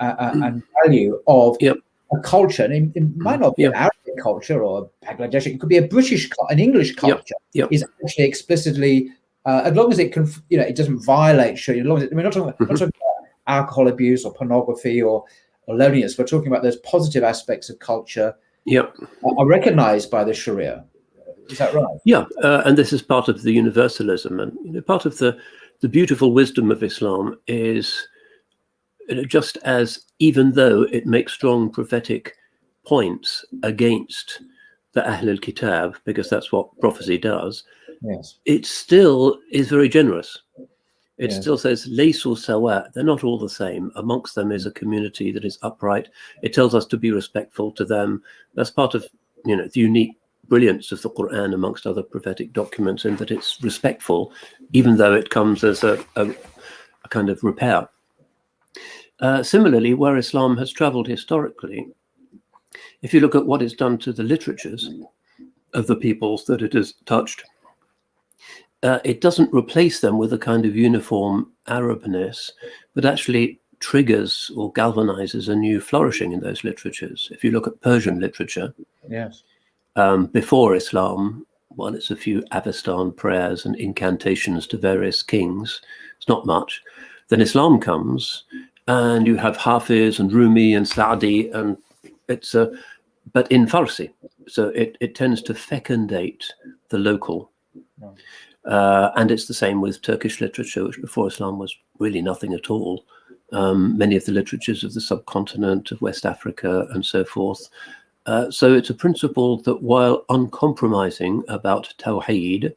value of a culture? And it might not be an Arabic culture or Bangladeshi. It could be a British, an English culture. Is actually explicitly, as long as it can, it doesn't violate Sharia. As long as we're not talking about alcohol abuse or pornography or loneliness. We're talking about those positive aspects of culture. Are recognized by the Sharia. Is that right? Yeah, and this is part of the universalism, and part of the beautiful wisdom of Islam is, just as even though it makes strong prophetic points against the Ahl al-Kitab, because that's what prophecy does, it still is very generous. It still says, Laysu sawa, they're not all the same. Amongst them is a community that is upright. It tells us to be respectful to them. That's part of the unique brilliance of the Qur'an amongst other prophetic documents, in that it's respectful, even though it comes as a kind of repair. Similarly, where Islam has traveled historically, if you look at what it's done to the literatures of the peoples that it has touched, it doesn't replace them with a kind of uniform Arabness, but actually triggers or galvanizes a new flourishing in those literatures. If you look at Persian literature, before Islam, well, it's a few Avestan prayers and incantations to various kings. It's not much. Then Islam comes, and you have Hafiz and Rumi and Sa'di, and it's but in Farsi. So it tends to fecundate the local. And it's the same with Turkish literature, which before Islam was really nothing at all. Many of the literatures of the subcontinent, of West Africa, and so forth. So it's a principle that, while uncompromising about Tawheed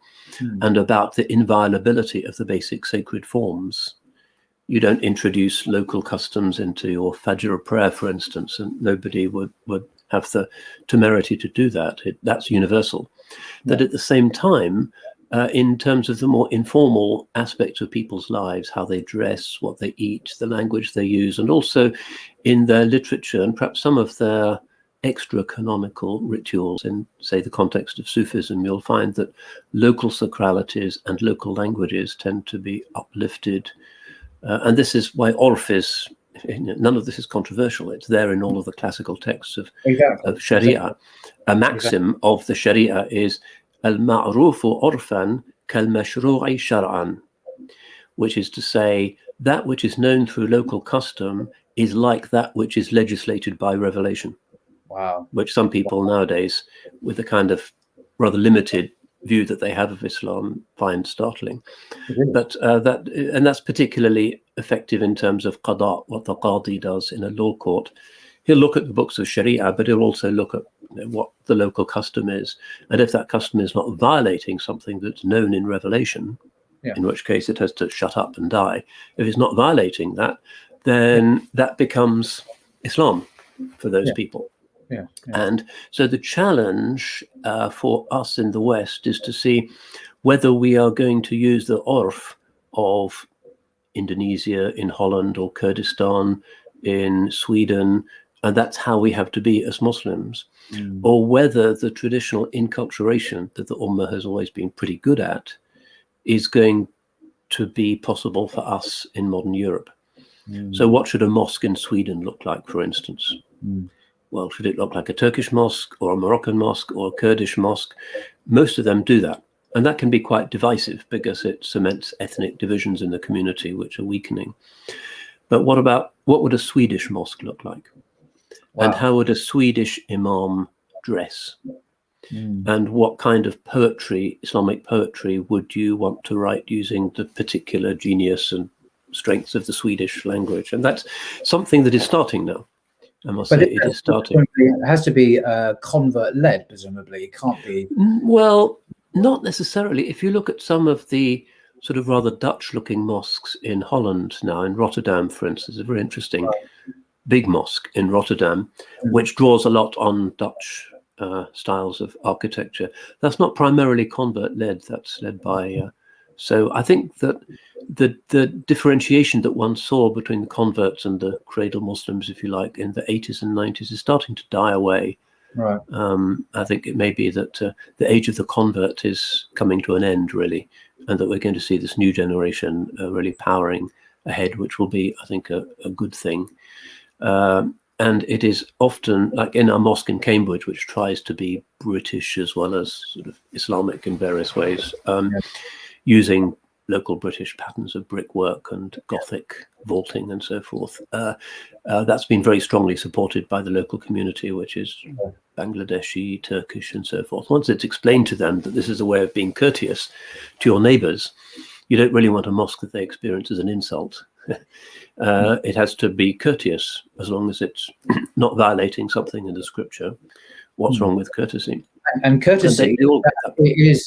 and about the inviolability of the basic sacred forms, you don't introduce local customs into your Fajr prayer, for instance, and nobody would have the temerity to do that. That's universal. That at the same time, in terms of the more informal aspects of people's lives, how they dress, what they eat, the language they use, and also in their literature and perhaps some of their extra canonical rituals in, say, the context of Sufism, you'll find that local sacralities and local languages tend to be uplifted. And this is why Orf is, none of this is controversial. It's there in all of the classical texts of Sharia. A maxim of the Sharia is al-ma'rufu urfan kal-mashru'i shar'an. which is to say that which is known through local custom is like that which is legislated by revelation. Wow. Which some people nowadays, with a kind of rather limited view that they have of Islam, find startling. But that's particularly effective in terms of qada, what the qadi does in a law court. He'll look at the books of Sharia, but he'll also look at what the local custom is. And if that custom is not violating something that's known in revelation, in which case it has to shut up and die. If it's not violating that, then that becomes Islam for those people. And so the challenge for us in the West is to see whether we are going to use the urf of Indonesia, in Holland, or Kurdistan, in Sweden, and that's how we have to be as Muslims, or whether the traditional inculturation that the Ummah has always been pretty good at is going to be possible for us in modern Europe. So what should a mosque in Sweden look like, for instance? Well, should it look like a Turkish mosque or a Moroccan mosque or a Kurdish mosque? Most of them do that. And that can be quite divisive because it cements ethnic divisions in the community, which are weakening. But what would a Swedish mosque look like? Wow. And how would a Swedish imam dress? And what kind of poetry, Islamic poetry, would you want to write using the particular genius and strengths of the Swedish language? And that's something that is starting now. I must say it is starting. It has to be convert-led, presumably. It can't be... Well, not necessarily. If you look at some of the sort of rather Dutch-looking mosques in Holland now, in Rotterdam, for instance, a very interesting big mosque in Rotterdam, which draws a lot on Dutch styles of architecture. That's not primarily convert-led. That's led by... So I think that the differentiation that one saw between the converts and the cradle Muslims, if you like, in the 80s and 90s is starting to die away. Right. I think it may be that the age of the convert is coming to an end, really, and that we're going to see this new generation really powering ahead, which will be, I think, a good thing. And it is often, like in our mosque in Cambridge, which tries to be British as well as sort of Islamic in various ways, using local British patterns of brickwork and Gothic vaulting and so forth. That's been very strongly supported by the local community, which is Bangladeshi, Turkish, and so forth. Once it's explained to them that this is a way of being courteous to your neighbours, you don't really want a mosque that they experience as an insult. It has to be courteous, as long as it's not violating something in the scripture. What's wrong with courtesy? And courtesy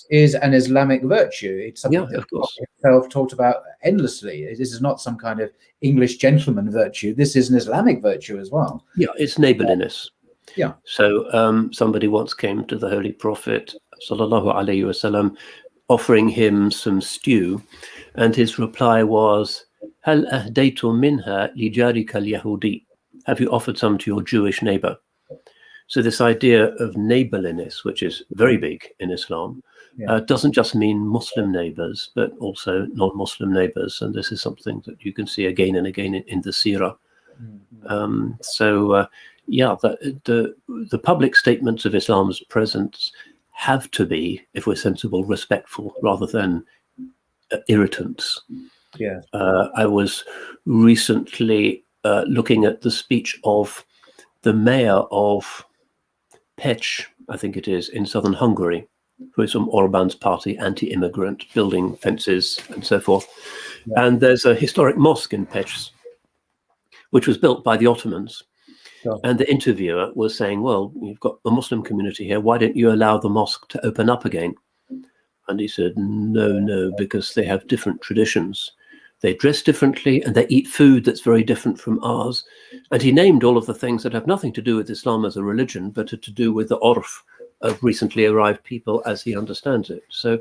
is an Islamic virtue. It's something that God himself talked about endlessly. This is not some kind of English gentleman virtue. This is an Islamic virtue as well. Yeah, it's neighbourliness. Yeah. So somebody once came to the Holy Prophet, sallallahu alaihi wasallam, offering him some stew, and his reply was, "Hal ahdaytu minha li jarika al-Yahudi." Have you offered some to your Jewish neighbour? So this idea of neighbourliness, which is very big in Islam, doesn't just mean Muslim neighbours, but also non-Muslim neighbours. And this is something that you can see again and again in the seerah. The public statements of Islam's presence have to be, if we're sensible, respectful rather than irritants. I was recently looking at the speech of the mayor of Pécs, I think it is, in southern Hungary, who is from Orbán's party, anti-immigrant, building fences and so forth. And there's a historic mosque in Pécs, which was built by the Ottomans. And the interviewer was saying, well, you've got a Muslim community here, why don't you allow the mosque to open up again? And he said, no, because they have different traditions. They dress differently and they eat food that's very different from ours. And he named all of the things that have nothing to do with Islam as a religion, but to do with the urf of recently arrived people as he understands it. So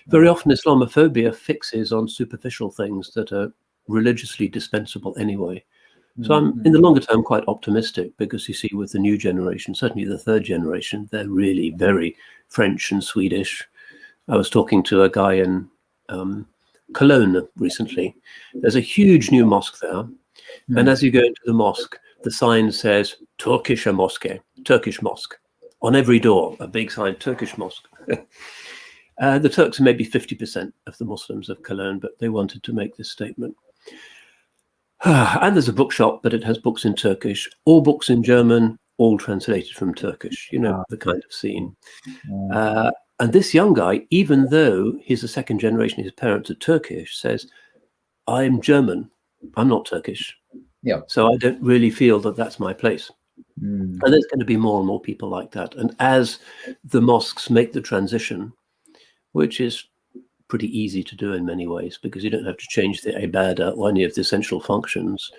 very often Islamophobia fixes on superficial things that are religiously dispensable anyway. So I'm, in the longer term, quite optimistic, because you see with the new generation, certainly the third generation, they're really very French and Swedish. I was talking to a guy in Cologne recently. There's a huge new mosque there. And as you go into the mosque, the sign says Turkish mosque, Turkish mosque. On every door, a big sign, Turkish mosque. The Turks are maybe 50% of the Muslims of Cologne, but they wanted to make this statement. And there's a bookshop, but it has books in Turkish, all books in German, all translated from Turkish, the kind of scene. And this young guy, even though he's a second generation, his parents are Turkish, says, I'm German, I'm not Turkish. Yeah. So I don't really feel that that's my place. And there's going to be more and more people like that. And as the mosques make the transition, which is pretty easy to do in many ways, because you don't have to change the ibadah or any of the essential functions,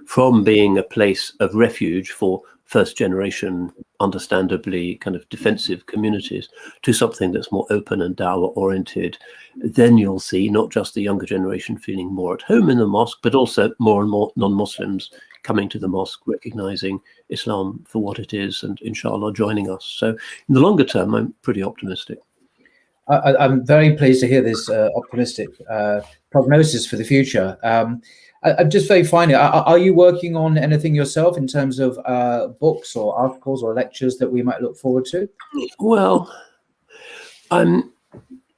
from being a place of refuge for first generation, understandably kind of defensive communities, to something that's more open and dawah oriented, then you'll see not just the younger generation feeling more at home in the mosque, but also more and more non-Muslims coming to the mosque, recognizing Islam for what it is, and inshallah joining us. So in the longer term, I'm pretty optimistic. I'm very pleased to hear this optimistic prognosis for the future. I'm just very finally, are you working on anything yourself in terms of books or articles or lectures that we might look forward to? Well, I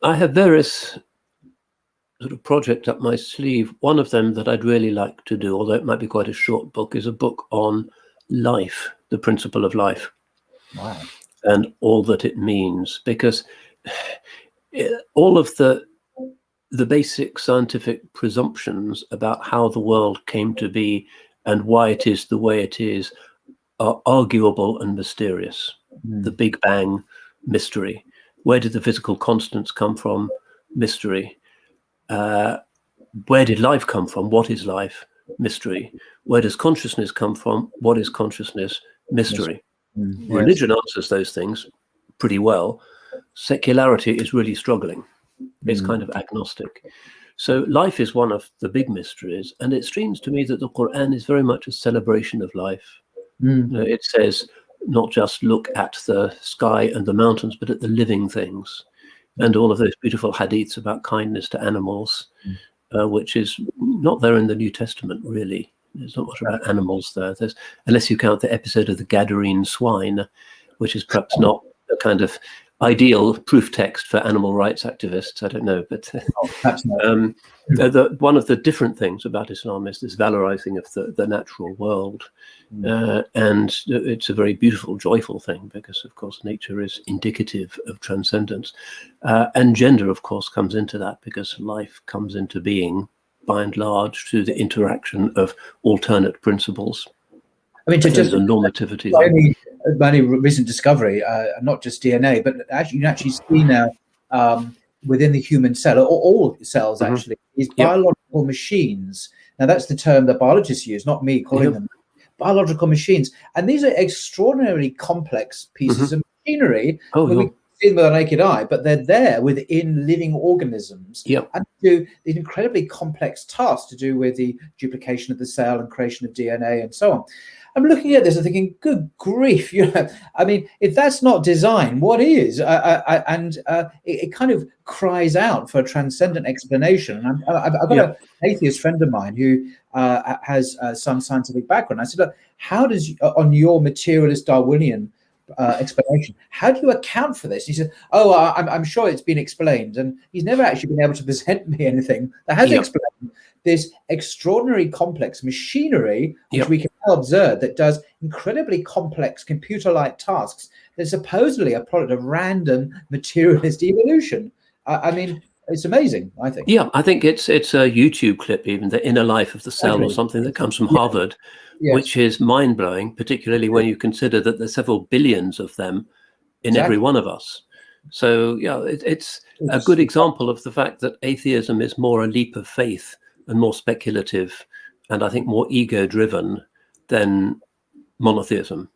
have various sort of projects up my sleeve. One of them that I'd really like to do, although it might be quite a short book, is a book on life, the principle of life. Wow. And all that it means, because all of the basic scientific presumptions about how the world came to be and why it is the way it is are arguable and mysterious. The Big Bang, mystery. Where did the physical constants come from? Mystery. Where did life come from? What is life? Mystery. Where does consciousness come from? What is consciousness? Mystery. Religion answers those things pretty well. Secularity is really struggling. It's kind of agnostic. So life is one of the big mysteries, and it seems to me that the Qur'an is very much a celebration of life. It says not just look at the sky and the mountains, but at the living things, and all of those beautiful hadiths about kindness to animals, which is not there in the New Testament, really. There's not much about animals there. Unless you count the episode of the Gadarene swine, which is perhaps not a kind of ideal proof text for animal rights activists. I don't know, but one of the different things about Islam is this valorizing of the natural world, and it's a very beautiful, joyful thing, because of course nature is indicative of transcendence, and gender of course comes into that, because life comes into being by and large through the interaction of alternate principles. I mean, to just a normativity. Only recent discovery, not just DNA, but actually, you can actually see now within the human cell, or all cells actually, is biological machines. Now, that's the term that biologists use, not me calling them biological machines. And these are extraordinarily complex pieces of machinery. We see them with our naked eye, but they're there within living organisms and do these incredibly complex tasks to do with the duplication of the cell and creation of DNA and so on. I'm looking at this and thinking, good grief, I mean, if that's not design, what is? It kind of cries out for a transcendent explanation. And I've got an atheist friend of mine who has some scientific background. I said, look, how does, on your materialist Darwinian explanation, how do you account for this? He said, I'm sure it's been explained. And he's never actually been able to present me anything that has explained this extraordinary complex machinery, which we can now observe, that does incredibly complex computer-like tasks. They're supposedly a product of random materialist evolution. I mean, it's amazing, I think. Yeah, I think it's a YouTube clip, even the inner life of the cell or something that comes from Harvard, which is mind-blowing, particularly when you consider that there's several billions of them in every one of us. So, it's a good example of the fact that atheism is more a leap of faith and more speculative, and I think more ego-driven than monotheism.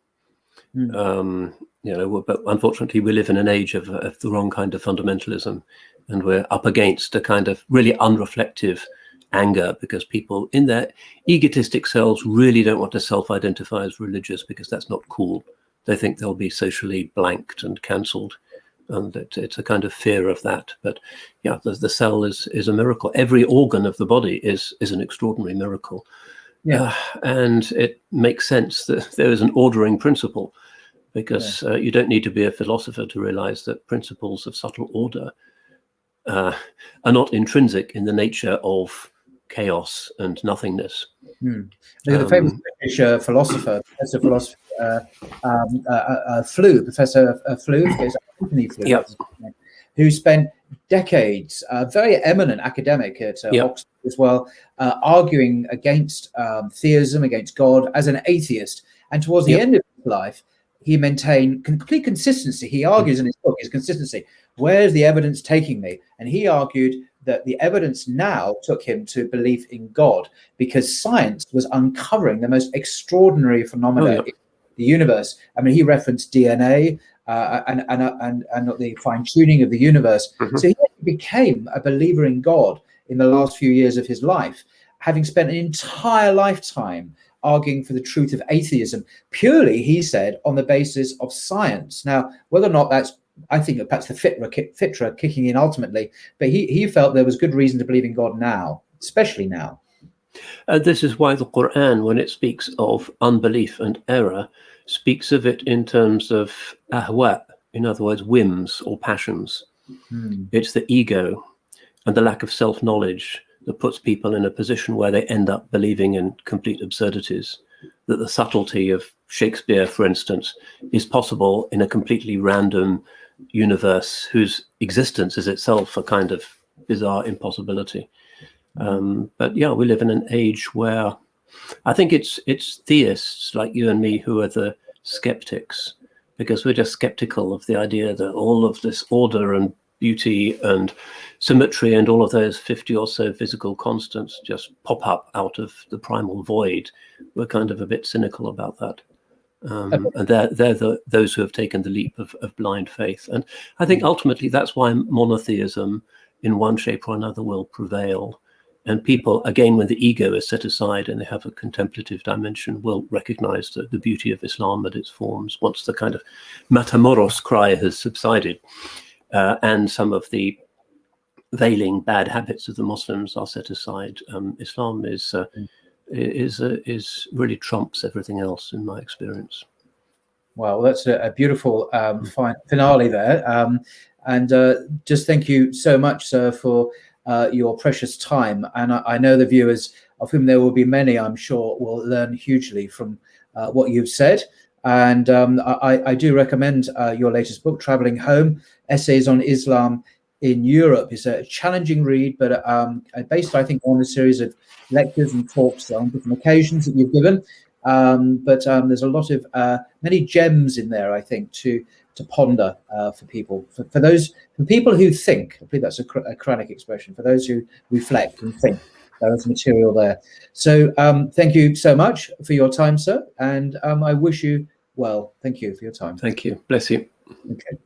But unfortunately, we live in an age of the wrong kind of fundamentalism, and we're up against a kind of really unreflective anger, because people in their egotistic selves really don't want to self-identify as religious, because that's not cool. They think they'll be socially blanked and cancelled. And it's a kind of fear of that. But the cell is a miracle. Every organ of the body is an extraordinary miracle. And it makes sense that there is an ordering principle, because you don't need to be a philosopher to realize that principles of subtle order are not intrinsic in the nature of chaos and nothingness. The famous British philosopher, Professor Flew, Anthony Flew, Yep. who spent decades, very eminent academic at Yep. Oxford as well, arguing against theism, against God as an atheist. And towards the Yep. end of his life, he maintained complete consistency. He argues in his book, his consistency. Where's the evidence taking me? And he argued that the evidence now took him to belief in God, because science was uncovering the most extraordinary phenomena in the universe. I mean, he referenced DNA and the fine tuning of the universe. So he became a believer in God in the last few years of his life, having spent an entire lifetime arguing for the truth of atheism, purely, he said, on the basis of science. Now, whether or not that's, I think perhaps the fitra kicking in ultimately, but he felt there was good reason to believe in God now, especially now. This is why the Qur'an, when it speaks of unbelief and error, speaks of it in terms of ahwa, in other words, whims or passions. It's the ego and the lack of self-knowledge that puts people in a position where they end up believing in complete absurdities. That the subtlety of Shakespeare, for instance, is possible in a completely random universe whose existence is itself a kind of bizarre impossibility. But yeah, we live in an age where I think it's theists like you and me who are the skeptics, because we're just skeptical of the idea that all of this order and beauty and symmetry and all of those 50 or so physical constants just pop up out of the primal void. We're kind of a bit cynical about that. And they're those who have taken the leap of blind faith. And I think ultimately that's why monotheism in one shape or another will prevail. And people, again, when the ego is set aside and they have a contemplative dimension, will recognize the beauty of Islam and its forms once the kind of Matamoros cry has subsided. And some of the veiling bad habits of the Muslims are set aside. Islam is really trumps everything else in my experience. Well, that's a beautiful fine finale there. And just thank you so much, sir, for your precious time. And I know the viewers, of whom there will be many, I'm sure, will learn hugely from what you've said. And I do recommend your latest book, Traveling Home, Essays on Islam in Europe. It's a challenging read, but based, I think, on a series of lectures and talks on different occasions that you've given. But there's a lot of many gems in there, I think, to ponder for people. For people who think, I believe that's a Quranic expression, for those who reflect and think. There is material there. So thank you so much for your time, sir. And I wish you well. Thank you for your time. Thank you. Bless you. Okay.